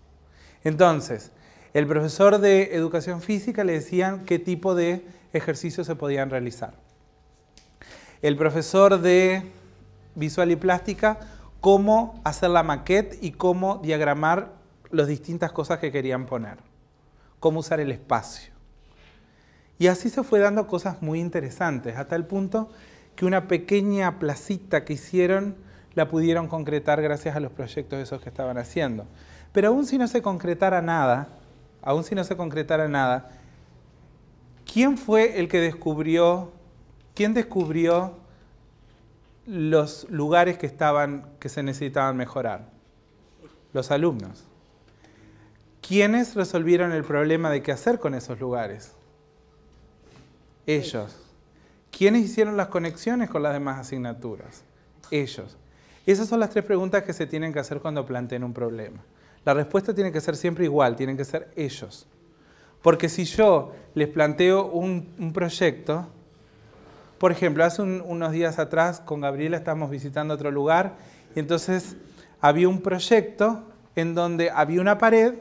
Entonces, el profesor de educación física le decían qué tipo de ejercicios se podían realizar. El profesor de visual y plástica, cómo hacer la maquette y cómo diagramar las distintas cosas que querían poner. Cómo usar el espacio. Y así se fue dando cosas muy interesantes, hasta el punto que una pequeña placita que hicieron la pudieron concretar gracias a los proyectos esos que estaban haciendo. Pero aún si no se concretara nada, ¿quién fue el que descubrió, quién descubrió los lugares que se necesitaban mejorar? Los alumnos. ¿Quiénes resolvieron el problema de qué hacer con esos lugares? Ellos. ¿Quiénes hicieron las conexiones con las demás asignaturas? Ellos. Esas son las tres preguntas que se tienen que hacer cuando planteen un problema. La respuesta tiene que ser siempre igual, tienen que ser ellos. Porque si yo les planteo un proyecto, por ejemplo, hace unos días atrás con Gabriela estábamos visitando otro lugar y entonces había un proyecto en donde había una pared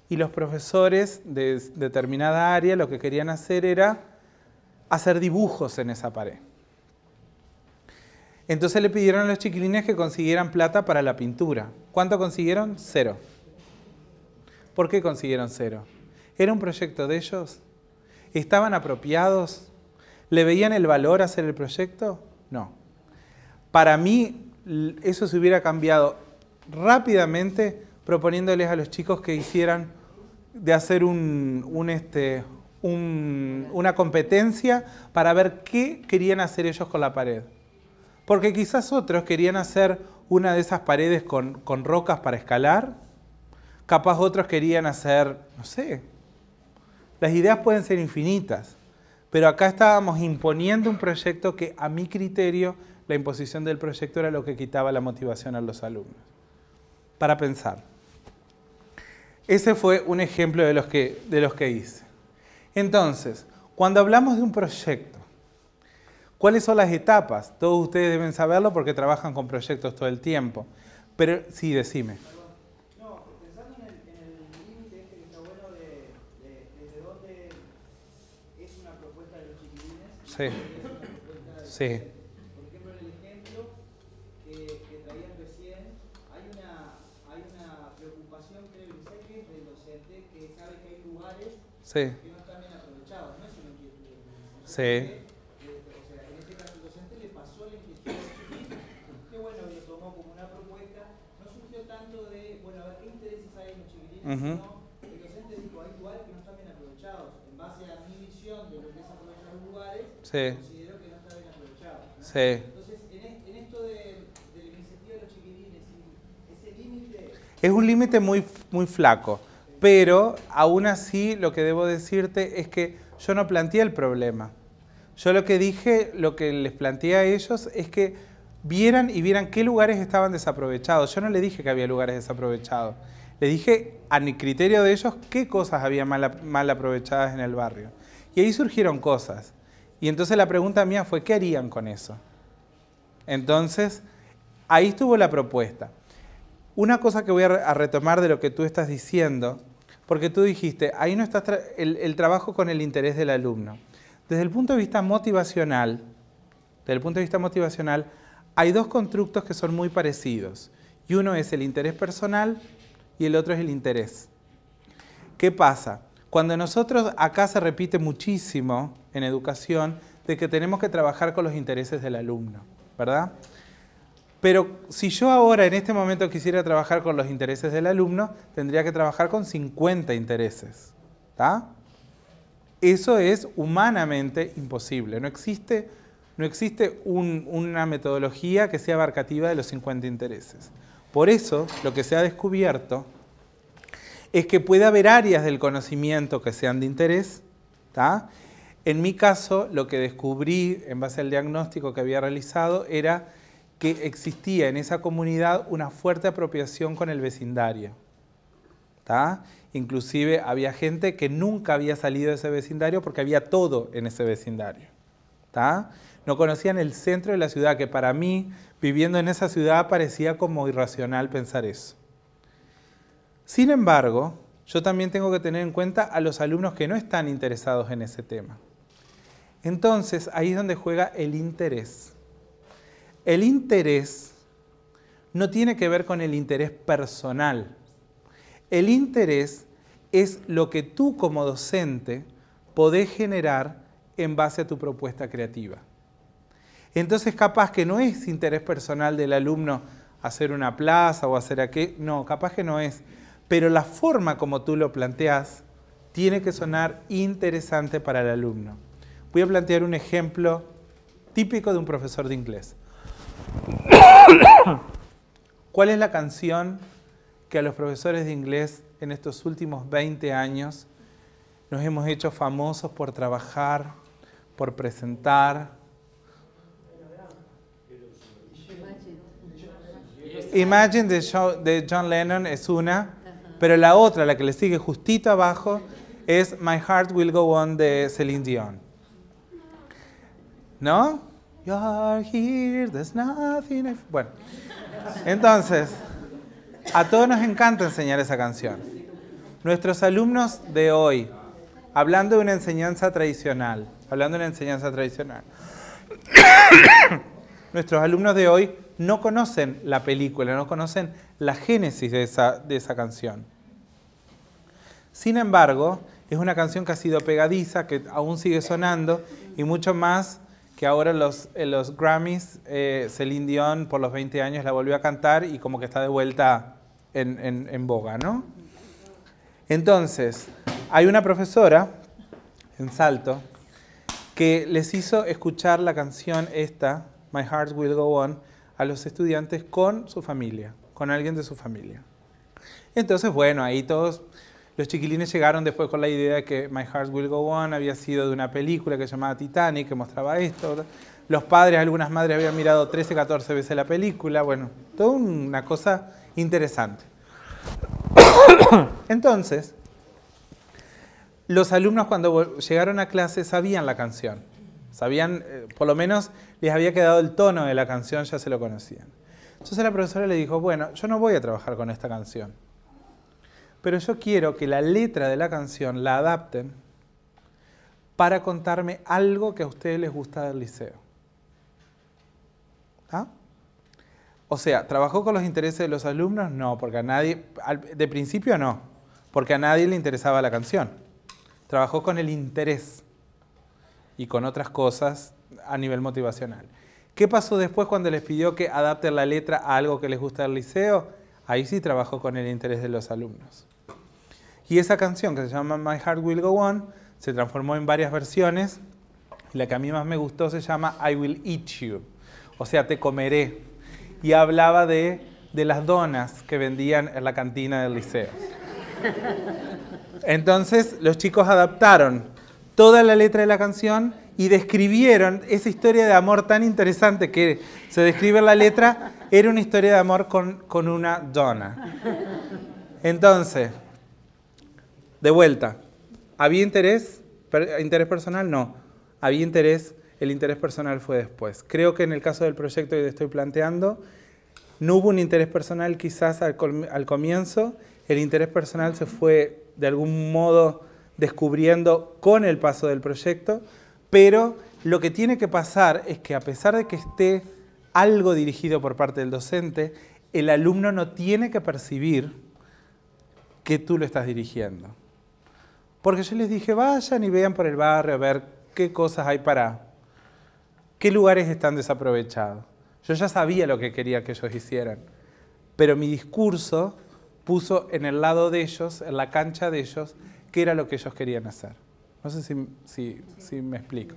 y los profesores de determinada área lo que querían hacer era hacer dibujos en esa pared. Entonces le pidieron a los chiquilines que consiguieran plata para la pintura. ¿Cuánto consiguieron? 0. ¿Por qué consiguieron 0? ¿Era un proyecto de ellos? ¿Estaban apropiados? ¿Le veían el valor a hacer el proyecto? No. Para mí eso se hubiera cambiado rápidamente proponiéndoles a los chicos que hicieran de hacer una competencia para ver qué querían hacer ellos con la pared. Porque quizás otros querían hacer una de esas paredes con rocas para escalar, capaz otros querían hacer, no sé, las ideas pueden ser infinitas, pero acá estábamos imponiendo un proyecto que a mi criterio, la imposición del proyecto era lo que quitaba la motivación a los alumnos. Para pensar. Ese fue un ejemplo de los que hice. Entonces, cuando hablamos de un proyecto, ¿cuáles son las etapas? Todos ustedes deben saberlo porque trabajan con proyectos todo el tiempo. Pero sí, decime. No, pensando en el límite que está bueno desde dónde es una propuesta de los chiquilines. Sí. Es una propuesta de Sí. Por ejemplo, en el ejemplo que traían recién, hay una preocupación, creo que es del docente, que sabe que hay lugares Sí. que no están bien aprovechados. No es una inquietud del docente. Sí. No, el docente dijo, hay lugares que no están bien aprovechados. En base a mi visión de lo que es aprovechar los lugares, Sí. considero que no están bien aprovechados, ¿no? Sí. Entonces, en esto de la iniciativa de los chiquilines, ese límite... Es un límite muy, muy flaco, pero aún así lo que debo decirte es que yo no planteé el problema. Yo lo que dije, lo que les planteé a ellos es que vieran qué lugares estaban desaprovechados. Yo no le dije que había lugares desaprovechados. Le dije, a mi criterio de ellos, qué cosas había mal aprovechadas en el barrio. Y ahí surgieron cosas. Y entonces la pregunta mía fue, ¿qué harían con eso? Entonces, ahí estuvo la propuesta. Una cosa que voy a retomar de lo que tú estás diciendo, porque tú dijiste, ahí no está el trabajo con el interés del alumno. Desde el punto de vista motivacional, hay dos constructos que son muy parecidos. Y uno es el interés personal y el otro es el interés. ¿Qué pasa? Cuando nosotros, acá se repite muchísimo en educación, de que tenemos que trabajar con los intereses del alumno, ¿verdad? Pero si yo ahora, en este momento, quisiera trabajar con los intereses del alumno, tendría que trabajar con 50 intereses, ¿tá? Eso es humanamente imposible. No existe una metodología que sea abarcativa de los 50 intereses. Por eso, lo que se ha descubierto es que puede haber áreas del conocimiento que sean de interés, ¿tá? En mi caso, lo que descubrí en base al diagnóstico que había realizado era que existía en esa comunidad una fuerte apropiación con el vecindario. ¿Tá? Inclusive había gente que nunca había salido de ese vecindario porque había todo en ese vecindario. ¿Tá? No conocían el centro de la ciudad, que para mí, viviendo en esa ciudad, parecía como irracional pensar eso. Sin embargo, yo también tengo que tener en cuenta a los alumnos que no están interesados en ese tema. Entonces, ahí es donde juega el interés. El interés no tiene que ver con el interés personal. El interés es lo que tú como docente podés generar en base a tu propuesta creativa. Entonces, capaz que no es interés personal del alumno hacer una plaza o hacer aquello. No, capaz que no es. Pero la forma como tú lo planteas tiene que sonar interesante para el alumno. Voy a plantear un ejemplo típico de un profesor de inglés. ¿Cuál es la canción que a los profesores de inglés en estos últimos 20 años nos hemos hecho famosos por trabajar, por presentar? Imagine de John Lennon es una, pero la otra, la que le sigue justito abajo, es My Heart Will Go On de Celine Dion. ¿No? You're here, there's nothing. Bueno, entonces, a todos nos encanta enseñar esa canción. Nuestros alumnos de hoy, hablando de una enseñanza tradicional, nuestros alumnos de hoy no conocen la película, no conocen la génesis de esa canción. Sin embargo, es una canción que ha sido pegadiza, que aún sigue sonando, y mucho más que ahora en los Grammys, Celine Dion por los 20 años la volvió a cantar y como que está de vuelta en boga, ¿no? Entonces, hay una profesora en Salto que les hizo escuchar la canción esta, My Heart Will Go On, a los estudiantes con su familia, con alguien de su familia. Entonces, bueno, ahí todos los chiquilines llegaron después con la idea de que My Heart Will Go On había sido de una película que se llamaba Titanic, que mostraba esto. Los padres, algunas madres habían mirado 13, 14 veces la película. Bueno, toda una cosa interesante. Entonces, los alumnos cuando llegaron a clase sabían la canción. Sabían, por lo menos les había quedado el tono de la canción, ya se lo conocían. Entonces la profesora le dijo, bueno, yo no voy a trabajar con esta canción, pero yo quiero que la letra de la canción la adapten para contarme algo que a ustedes les gusta del liceo. ¿Ah? O sea, ¿trabajó con los intereses de los alumnos? No, porque a nadie, de principio no, porque a nadie le interesaba la canción. Trabajó con el interés y con otras cosas a nivel motivacional. ¿Qué pasó después cuando les pidió que adapten la letra a algo que les gusta del liceo? Ahí sí trabajó con el interés de los alumnos. Y esa canción que se llama My Heart Will Go On se transformó en varias versiones. Y la que a mí más me gustó se llama I Will Eat You, o sea, te comeré. Y hablaba de las donas que vendían en la cantina del liceo. Entonces los chicos adaptaron toda la letra de la canción y describieron esa historia de amor tan interesante que se describe en la letra. Era una historia de amor con una dona. Entonces, de vuelta, ¿había interés? ¿Interés personal? No. Había interés, el interés personal fue después. Creo que en el caso del proyecto que estoy planteando, no hubo un interés personal quizás al comienzo. El interés personal se fue de algún modo descubriendo con el paso del proyecto, pero lo que tiene que pasar es que a pesar de que esté algo dirigido por parte del docente, el alumno no tiene que percibir que tú lo estás dirigiendo. Porque yo les dije, vayan y vean por el barrio a ver qué cosas hay qué lugares están desaprovechados. Yo ya sabía lo que quería que ellos hicieran, pero mi discurso puso en el lado de ellos, en la cancha de ellos, qué era lo que ellos querían hacer. No sé si me explico.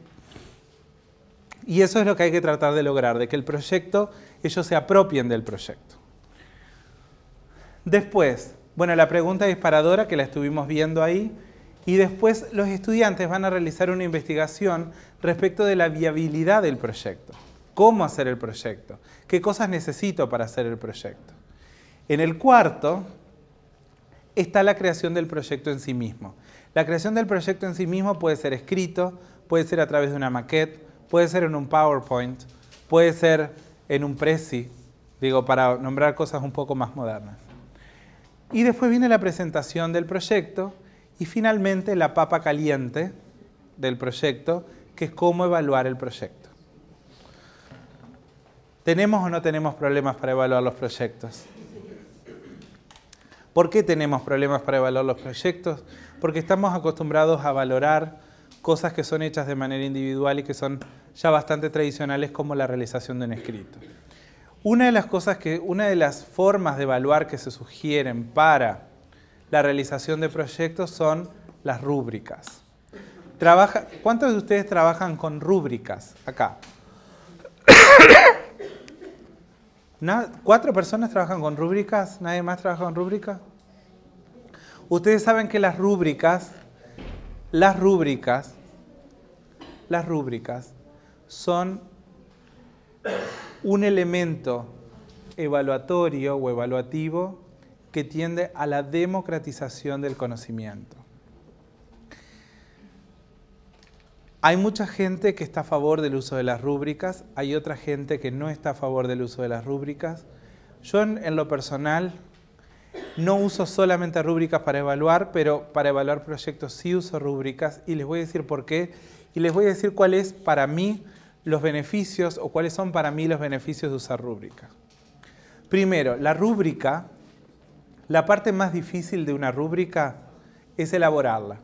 Y eso es lo que hay que tratar de lograr, de que el proyecto, ellos se apropien del proyecto. Después, bueno, la pregunta disparadora que la estuvimos viendo ahí, y después los estudiantes van a realizar una investigación respecto de la viabilidad del proyecto. cómo hacer el proyecto, qué cosas necesito para hacer el proyecto. En el cuarto está la creación del proyecto en sí mismo. La creación del proyecto en sí mismo puede ser escrito, puede ser a través de una maquette, puede ser en un PowerPoint, puede ser en un Prezi, digo, para nombrar cosas un poco más modernas. Y después viene la presentación del proyecto y finalmente la papa caliente del proyecto, que es cómo evaluar el proyecto. ¿Tenemos o no tenemos problemas para evaluar los proyectos? ¿Por qué tenemos problemas para evaluar los proyectos? Porque estamos acostumbrados a valorar cosas que son hechas de manera individual y que son ya bastante tradicionales, como la realización de un escrito. Una de las formas de evaluar que se sugieren para la realización de proyectos son las rúbricas. ¿Cuántos de ustedes trabajan con rúbricas acá? 4 personas trabajan con rúbricas, ¿nadie más trabaja con rúbricas? Ustedes saben que las rúbricas son un elemento evaluatorio o evaluativo que tiende a la democratización del conocimiento. Hay mucha gente que está a favor del uso de las rúbricas, hay otra gente que no está a favor del uso de las rúbricas. Yo en lo personal no uso solamente rúbricas para evaluar, pero para evaluar proyectos sí uso rúbricas y les voy a decir por qué y les voy a decir cuáles para mí los beneficios o cuáles son para mí los beneficios de usar rúbricas. Primero, la rúbrica, la parte más difícil de una rúbrica es elaborarla.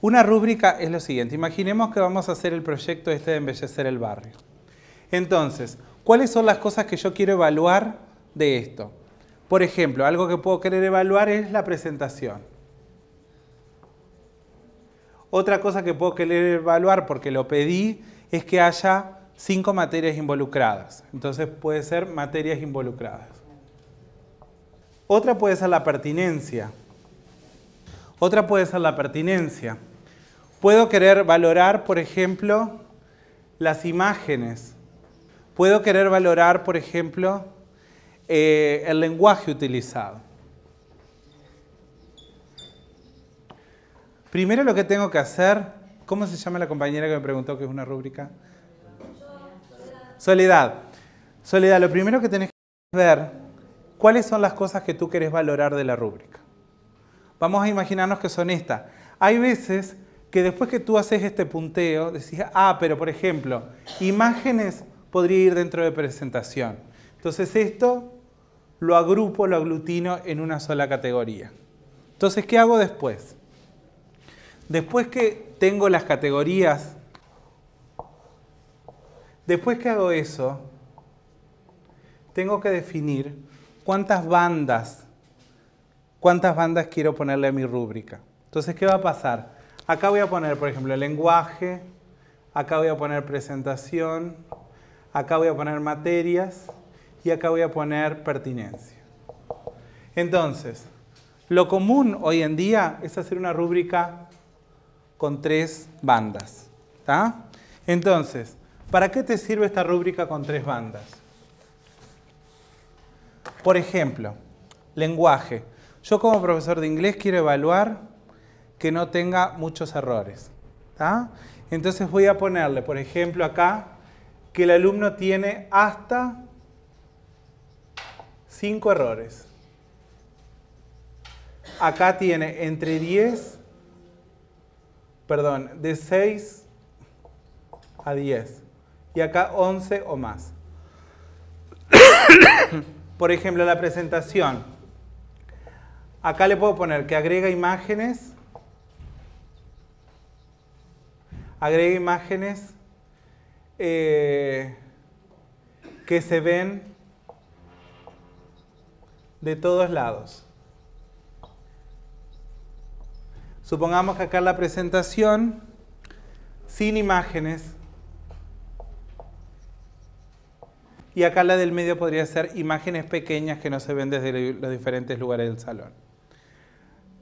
Una rúbrica es lo siguiente, imaginemos que vamos a hacer el proyecto de embellecer el barrio. Entonces, ¿cuáles son las cosas que yo quiero evaluar de esto? Por ejemplo, algo que puedo querer evaluar es la presentación. Otra cosa que puedo querer evaluar, porque lo pedí, es que haya 5 materias involucradas. Entonces puede ser materias involucradas. Otra puede ser la pertinencia. Puedo querer valorar, por ejemplo, las imágenes. Puedo querer valorar, por ejemplo, el lenguaje utilizado. Primero lo que tengo que hacer, ¿cómo se llama la compañera que me preguntó qué es una rúbrica? Soledad. Soledad, lo primero que tenés que ver, ¿cuáles son las cosas que tú querés valorar de la rúbrica? Vamos a imaginarnos que son estas. Hay veces que después que tú haces este punteo, decís, pero por ejemplo, imágenes podría ir dentro de presentación. Entonces esto lo agrupo, lo aglutino en una sola categoría. Entonces, ¿qué hago después? Después que tengo las categorías, después que hago eso, tengo que definir cuántas bandas quiero ponerle a mi rúbrica. Entonces, ¿qué va a pasar? Acá voy a poner, por ejemplo, lenguaje, acá voy a poner presentación, acá voy a poner materias y acá voy a poner pertinencia. Entonces, lo común hoy en día es hacer una rúbrica con 3 bandas. ¿Tá? Entonces, ¿para qué te sirve esta rúbrica con 3 bandas? Por ejemplo, lenguaje. Yo como profesor de inglés quiero evaluar que no tenga muchos errores. ¿Tá? Entonces voy a ponerle, por ejemplo, acá, que el alumno tiene hasta 5 errores. Acá tiene de 6 a 10. Y acá 11 o más. Por ejemplo, la presentación. Acá le puedo poner que agrega imágenes que se ven de todos lados. Supongamos que acá la presentación, sin imágenes, y acá la del medio podría ser imágenes pequeñas que no se ven desde los diferentes lugares del salón.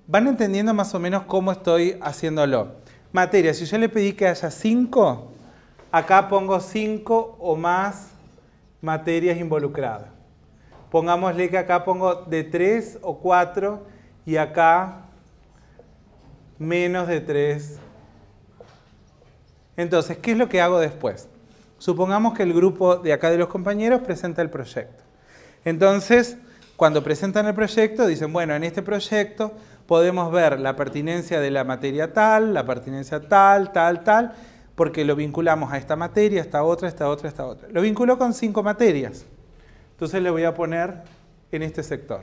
¿Van entendiendo más o menos cómo estoy haciéndolo? Materia, si yo le pedí que haya 5, acá pongo 5 o más materias involucradas. Pongámosle que acá pongo de 3 o 4 y acá menos de 3. Entonces, ¿qué es lo que hago después? Supongamos que el grupo de acá de los compañeros presenta el proyecto. Entonces, cuando presentan el proyecto, dicen, bueno, en este proyecto podemos ver la pertinencia de la materia tal, la pertinencia tal, porque lo vinculamos a esta materia, esta otra, esta otra, esta otra. Lo vinculo con 5 materias. Entonces le voy a poner en este sector.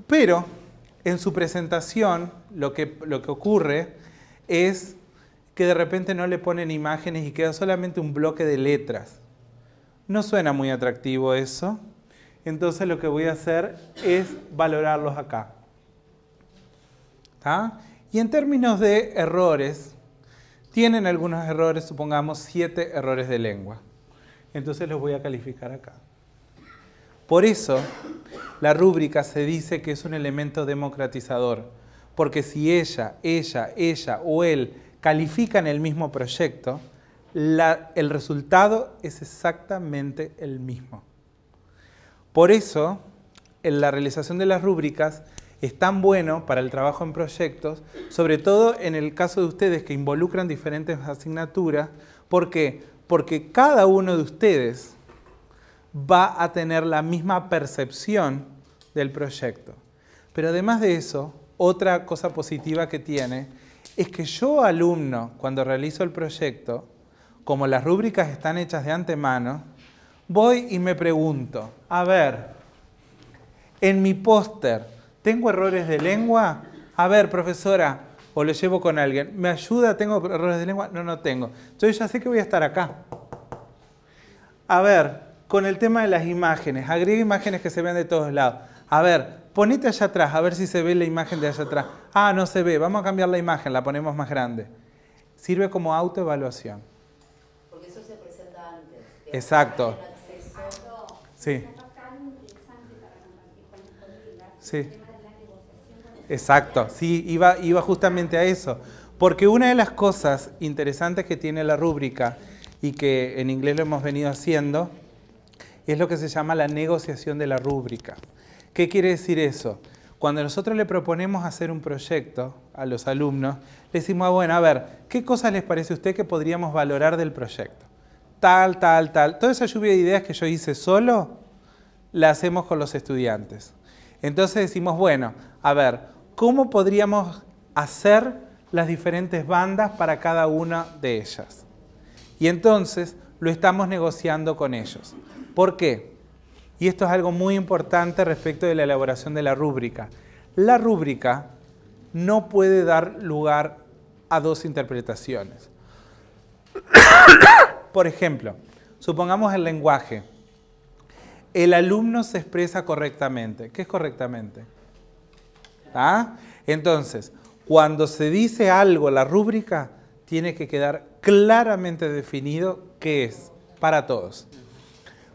Pero en su presentación lo que ocurre es que de repente no le ponen imágenes y queda solamente un bloque de letras. No suena muy atractivo eso. Entonces lo que voy a hacer es valorarlos acá. ¿Tá? Y en términos de errores, tienen algunos errores, supongamos 7 errores de lengua. Entonces los voy a calificar acá. Por eso, la rúbrica se dice que es un elemento democratizador, porque si ella o él califican el mismo proyecto, el resultado es exactamente el mismo. Por eso, en la realización de las rúbricas es tan bueno para el trabajo en proyectos, sobre todo en el caso de ustedes que involucran diferentes asignaturas. ¿Por qué? Porque cada uno de ustedes va a tener la misma percepción del proyecto. Pero además de eso, otra cosa positiva que tiene es que yo, alumno, cuando realizo el proyecto, como las rúbricas están hechas de antemano, voy y me pregunto, a ver, en mi póster, ¿tengo errores de lengua? A ver, profesora, o lo llevo con alguien, ¿me ayuda? ¿Tengo errores de lengua? No, no tengo. Entonces ya sé que voy a estar acá. A ver, con el tema de las imágenes, agrega imágenes que se vean de todos lados. A ver, ponete allá atrás, a ver si se ve la imagen de allá atrás. Ah, no se ve, vamos a cambiar la imagen, la ponemos más grande. Sirve como autoevaluación. Porque eso se presenta antes. Exacto. Sí. Sí. Exacto, sí, iba justamente a eso. Porque una de las cosas interesantes que tiene la rúbrica y que en inglés lo hemos venido haciendo es lo que se llama la negociación de la rúbrica. ¿Qué quiere decir eso? Cuando nosotros le proponemos hacer un proyecto a los alumnos, le decimos, bueno, a ver, ¿qué cosas les parece a usted que podríamos valorar del proyecto? Tal. Toda esa lluvia de ideas que yo hice solo, la hacemos con los estudiantes. Entonces decimos, bueno, a ver, ¿cómo podríamos hacer las diferentes bandas para cada una de ellas? Y entonces lo estamos negociando con ellos. ¿Por qué? Y esto es algo muy importante respecto de la elaboración de la rúbrica. La rúbrica no puede dar lugar a 2 interpretaciones. Por ejemplo, supongamos el lenguaje. El alumno se expresa correctamente. ¿Qué es correctamente? ¿Ah? Entonces, cuando se dice algo en la rúbrica, tiene que quedar claramente definido qué es para todos.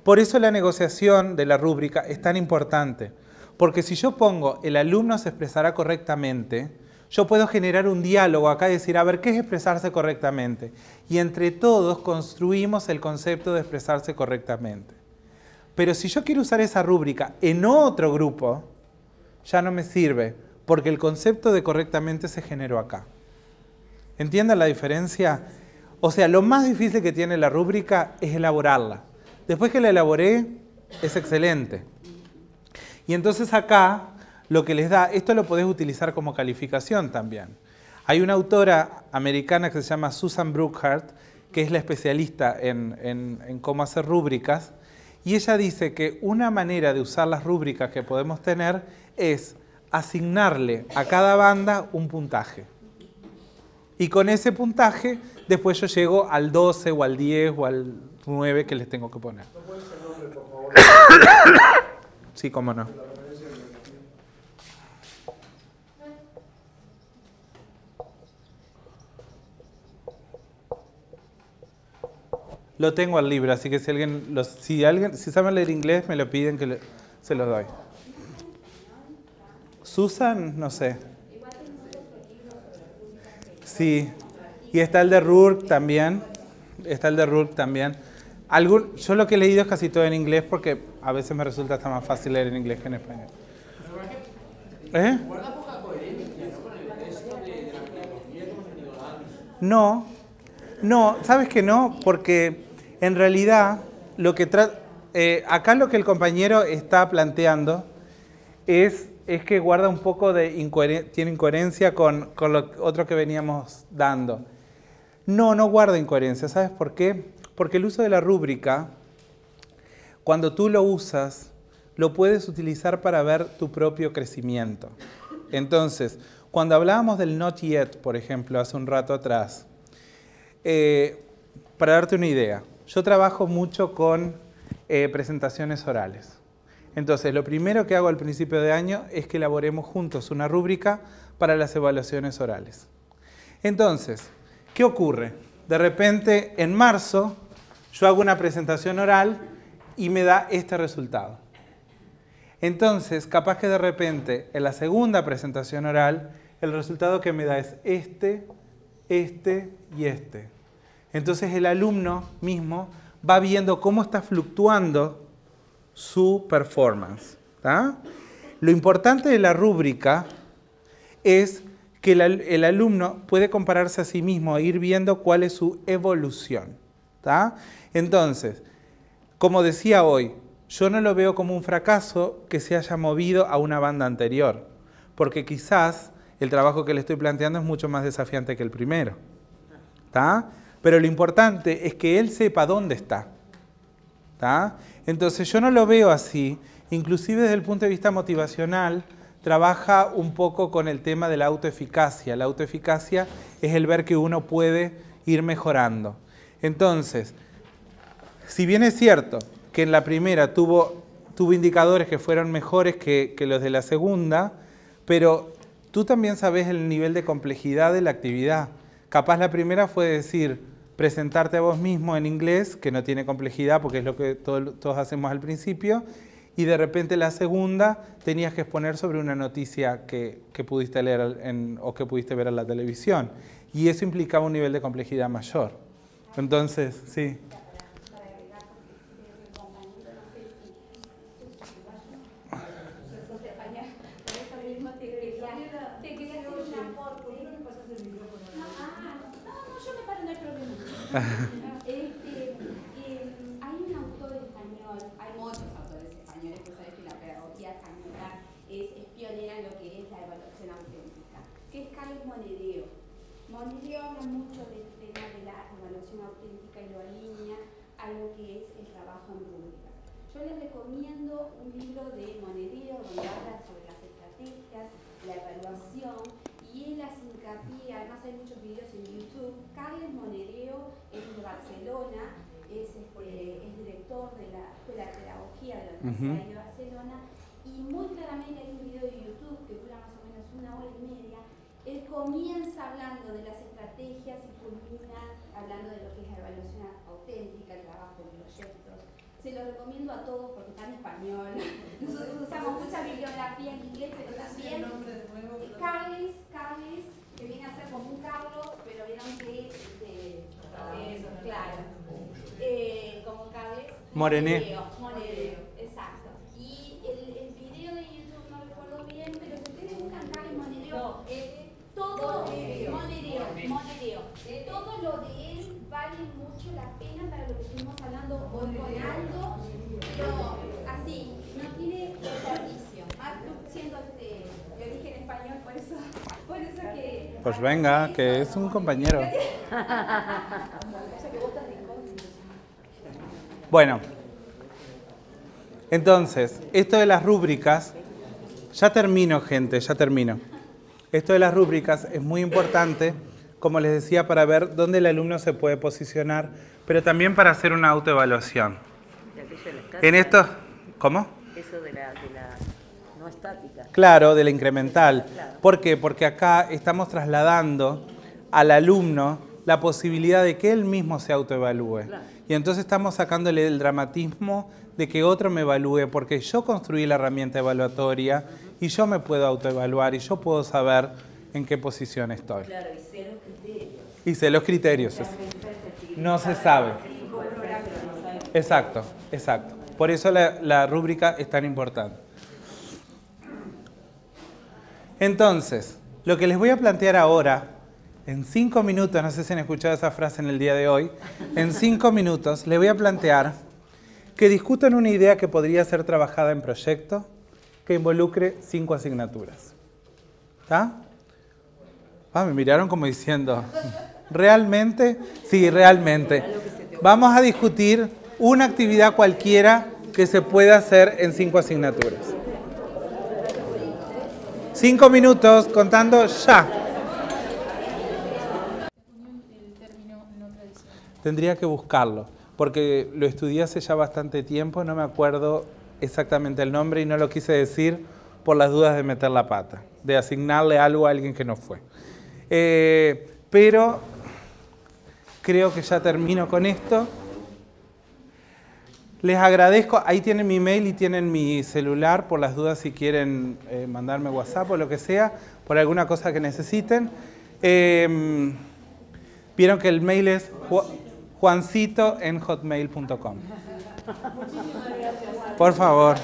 Por eso la negociación de la rúbrica es tan importante, porque si yo pongo el alumno se expresará correctamente, yo puedo generar un diálogo acá y decir, a ver, ¿qué es expresarse correctamente? Y entre todos construimos el concepto de expresarse correctamente. Pero si yo quiero usar esa rúbrica en otro grupo, ya no me sirve, porque el concepto de correctamente se generó acá. ¿Entienden la diferencia? O sea, lo más difícil que tiene la rúbrica es elaborarla. Después que la elaboré, es excelente. Y entonces acá, lo que les da, esto lo podés utilizar como calificación también. Hay una autora americana que se llama Susan Brookhart, que es la especialista en cómo hacer rúbricas, y ella dice que una manera de usar las rúbricas que podemos tener es asignarle a cada banda un puntaje. Y con ese puntaje, después yo llego al 12 o al 10 o al 9 que les tengo que poner. ¿No puedes el nombre, por favor? Sí, cómo no. Lo tengo al libro, así que si saben leer inglés, me lo piden que se los doy. Susan, no sé. Sí, y está el de Rourke también. Yo lo que he leído es casi todo en inglés porque a veces me resulta hasta más fácil leer en inglés que en español. Guarda poca coherencia, ¿no? Con el texto de la pedagogía que hemos venido dando. No, ¿sabes que no? Porque en realidad acá lo que el compañero está planteando es que guarda un poco de tiene incoherencia con lo otro que veníamos dando. No guarda incoherencia, ¿sabes por qué? Porque el uso de la rúbrica, cuando tú lo usas, lo puedes utilizar para ver tu propio crecimiento. Entonces, cuando hablábamos del not yet, por ejemplo, hace un rato atrás, para darte una idea, yo trabajo mucho con presentaciones orales. Entonces, lo primero que hago al principio de año es que elaboremos juntos una rúbrica para las evaluaciones orales. Entonces, ¿qué ocurre? De repente, en marzo, yo hago una presentación oral y me da este resultado. Entonces, capaz que de repente, en la segunda presentación oral, el resultado que me da es este y este. Entonces, el alumno mismo va viendo cómo está fluctuando su performance. ¿Tá? Lo importante de la rúbrica es que el alumno puede compararse a sí mismo e ir viendo cuál es su evolución. ¿Tá? Entonces, como decía hoy, yo no lo veo como un fracaso que se haya movido a una banda anterior, porque quizás el trabajo que le estoy planteando es mucho más desafiante que el primero. ¿Tá? Pero lo importante es que él sepa dónde está. ¿Tá? Entonces yo no lo veo así, inclusive desde el punto de vista motivacional, trabaja un poco con el tema de la autoeficacia. La autoeficacia es el ver que uno puede ir mejorando. Entonces, si bien es cierto que en la primera tuvo indicadores que fueron mejores que los de la segunda, pero tú también sabes el nivel de complejidad de la actividad. Capaz la primera fue decir, presentarte a vos mismo en inglés, que no tiene complejidad porque es lo que todos hacemos al principio, y de repente la segunda tenías que exponer sobre una noticia que pudiste leer o que pudiste ver en la televisión. Y eso implicaba un nivel de complejidad mayor. Entonces, sí. Hay un autor español, hay muchos autores españoles, pues sabes que la pedagogía española es pionera en lo que es la evaluación auténtica, que es Carlos Monedero. Monedero habla mucho del tema de la evaluación auténtica y lo alinea a lo que es el trabajo en rúbrica. Yo les recomiendo un libro de Monedero donde habla sobre las estrategias, la evaluación, y él hace hincapié, además hay muchos videos en YouTube. Carles Monedero es de Barcelona, es director de la Escuela de Pedagogía de la Universidad de Barcelona, y muy claramente hay un video de YouTube que dura más o menos 1 hora y media. Él comienza hablando de las estrategias y culmina hablando de lo que es la evaluación auténtica, el trabajo en proyectos. Se lo recomiendo a todos porque está en español. Nosotros usamos mucha bibliografía en inglés, pero también Carles, que viene a ser como un Carlos, pero vieron que claro, como Carles Monedero, exacto. Y el video de YouTube no recuerdo bien, pero si ustedes buscan Carles Monedero, todo todo lo de él vale mucho la pena para lo que estuvimos hablando hoy con Aldo, pero así, no tiene desperdicio. Siendo lo dije en español, por eso que... Pues venga, que es un compañero. Bueno, entonces, esto de las rúbricas, ya termino, gente, ya termino. Esto de las rúbricas es muy importante, como les decía, para ver dónde el alumno se puede posicionar, pero también para hacer una autoevaluación. En esto, ¿cómo? Eso de la no estática. Claro, de la incremental. Claro. ¿Por qué? Porque acá estamos trasladando al alumno la posibilidad de que él mismo se autoevalúe. Claro. Y entonces estamos sacándole el dramatismo de que otro me evalúe, porque yo construí la herramienta evaluatoria y yo me puedo autoevaluar y yo puedo saber en qué posición estoy. Claro, y sé los criterios. Y sé los criterios. No se sabe. Sí, por ejemplo, no sabe Exacto, exacto. Por eso la rúbrica es tan importante. Entonces, lo que les voy a plantear ahora, en 5 minutos, no sé si han escuchado esa frase en el día de hoy, en 5 minutos les voy a plantear que discutan una idea que podría ser trabajada en proyecto que involucre 5 asignaturas. ¿Está? Ah, me miraron como diciendo, ¿realmente? Sí, realmente. Vamos a discutir una actividad cualquiera que se pueda hacer en 5 asignaturas. 5 minutos, contando ya. Tendría que buscarlo, porque lo estudié hace ya bastante tiempo, no me acuerdo exactamente el nombre y no lo quise decir por las dudas de meter la pata, de asignarle algo a alguien que no fue. Pero creo que ya termino con esto. Les agradezco, ahí tienen mi mail y tienen mi celular por las dudas si quieren mandarme WhatsApp o lo que sea, por alguna cosa que necesiten. Vieron que el mail es juancito@hotmail.com. Por favor.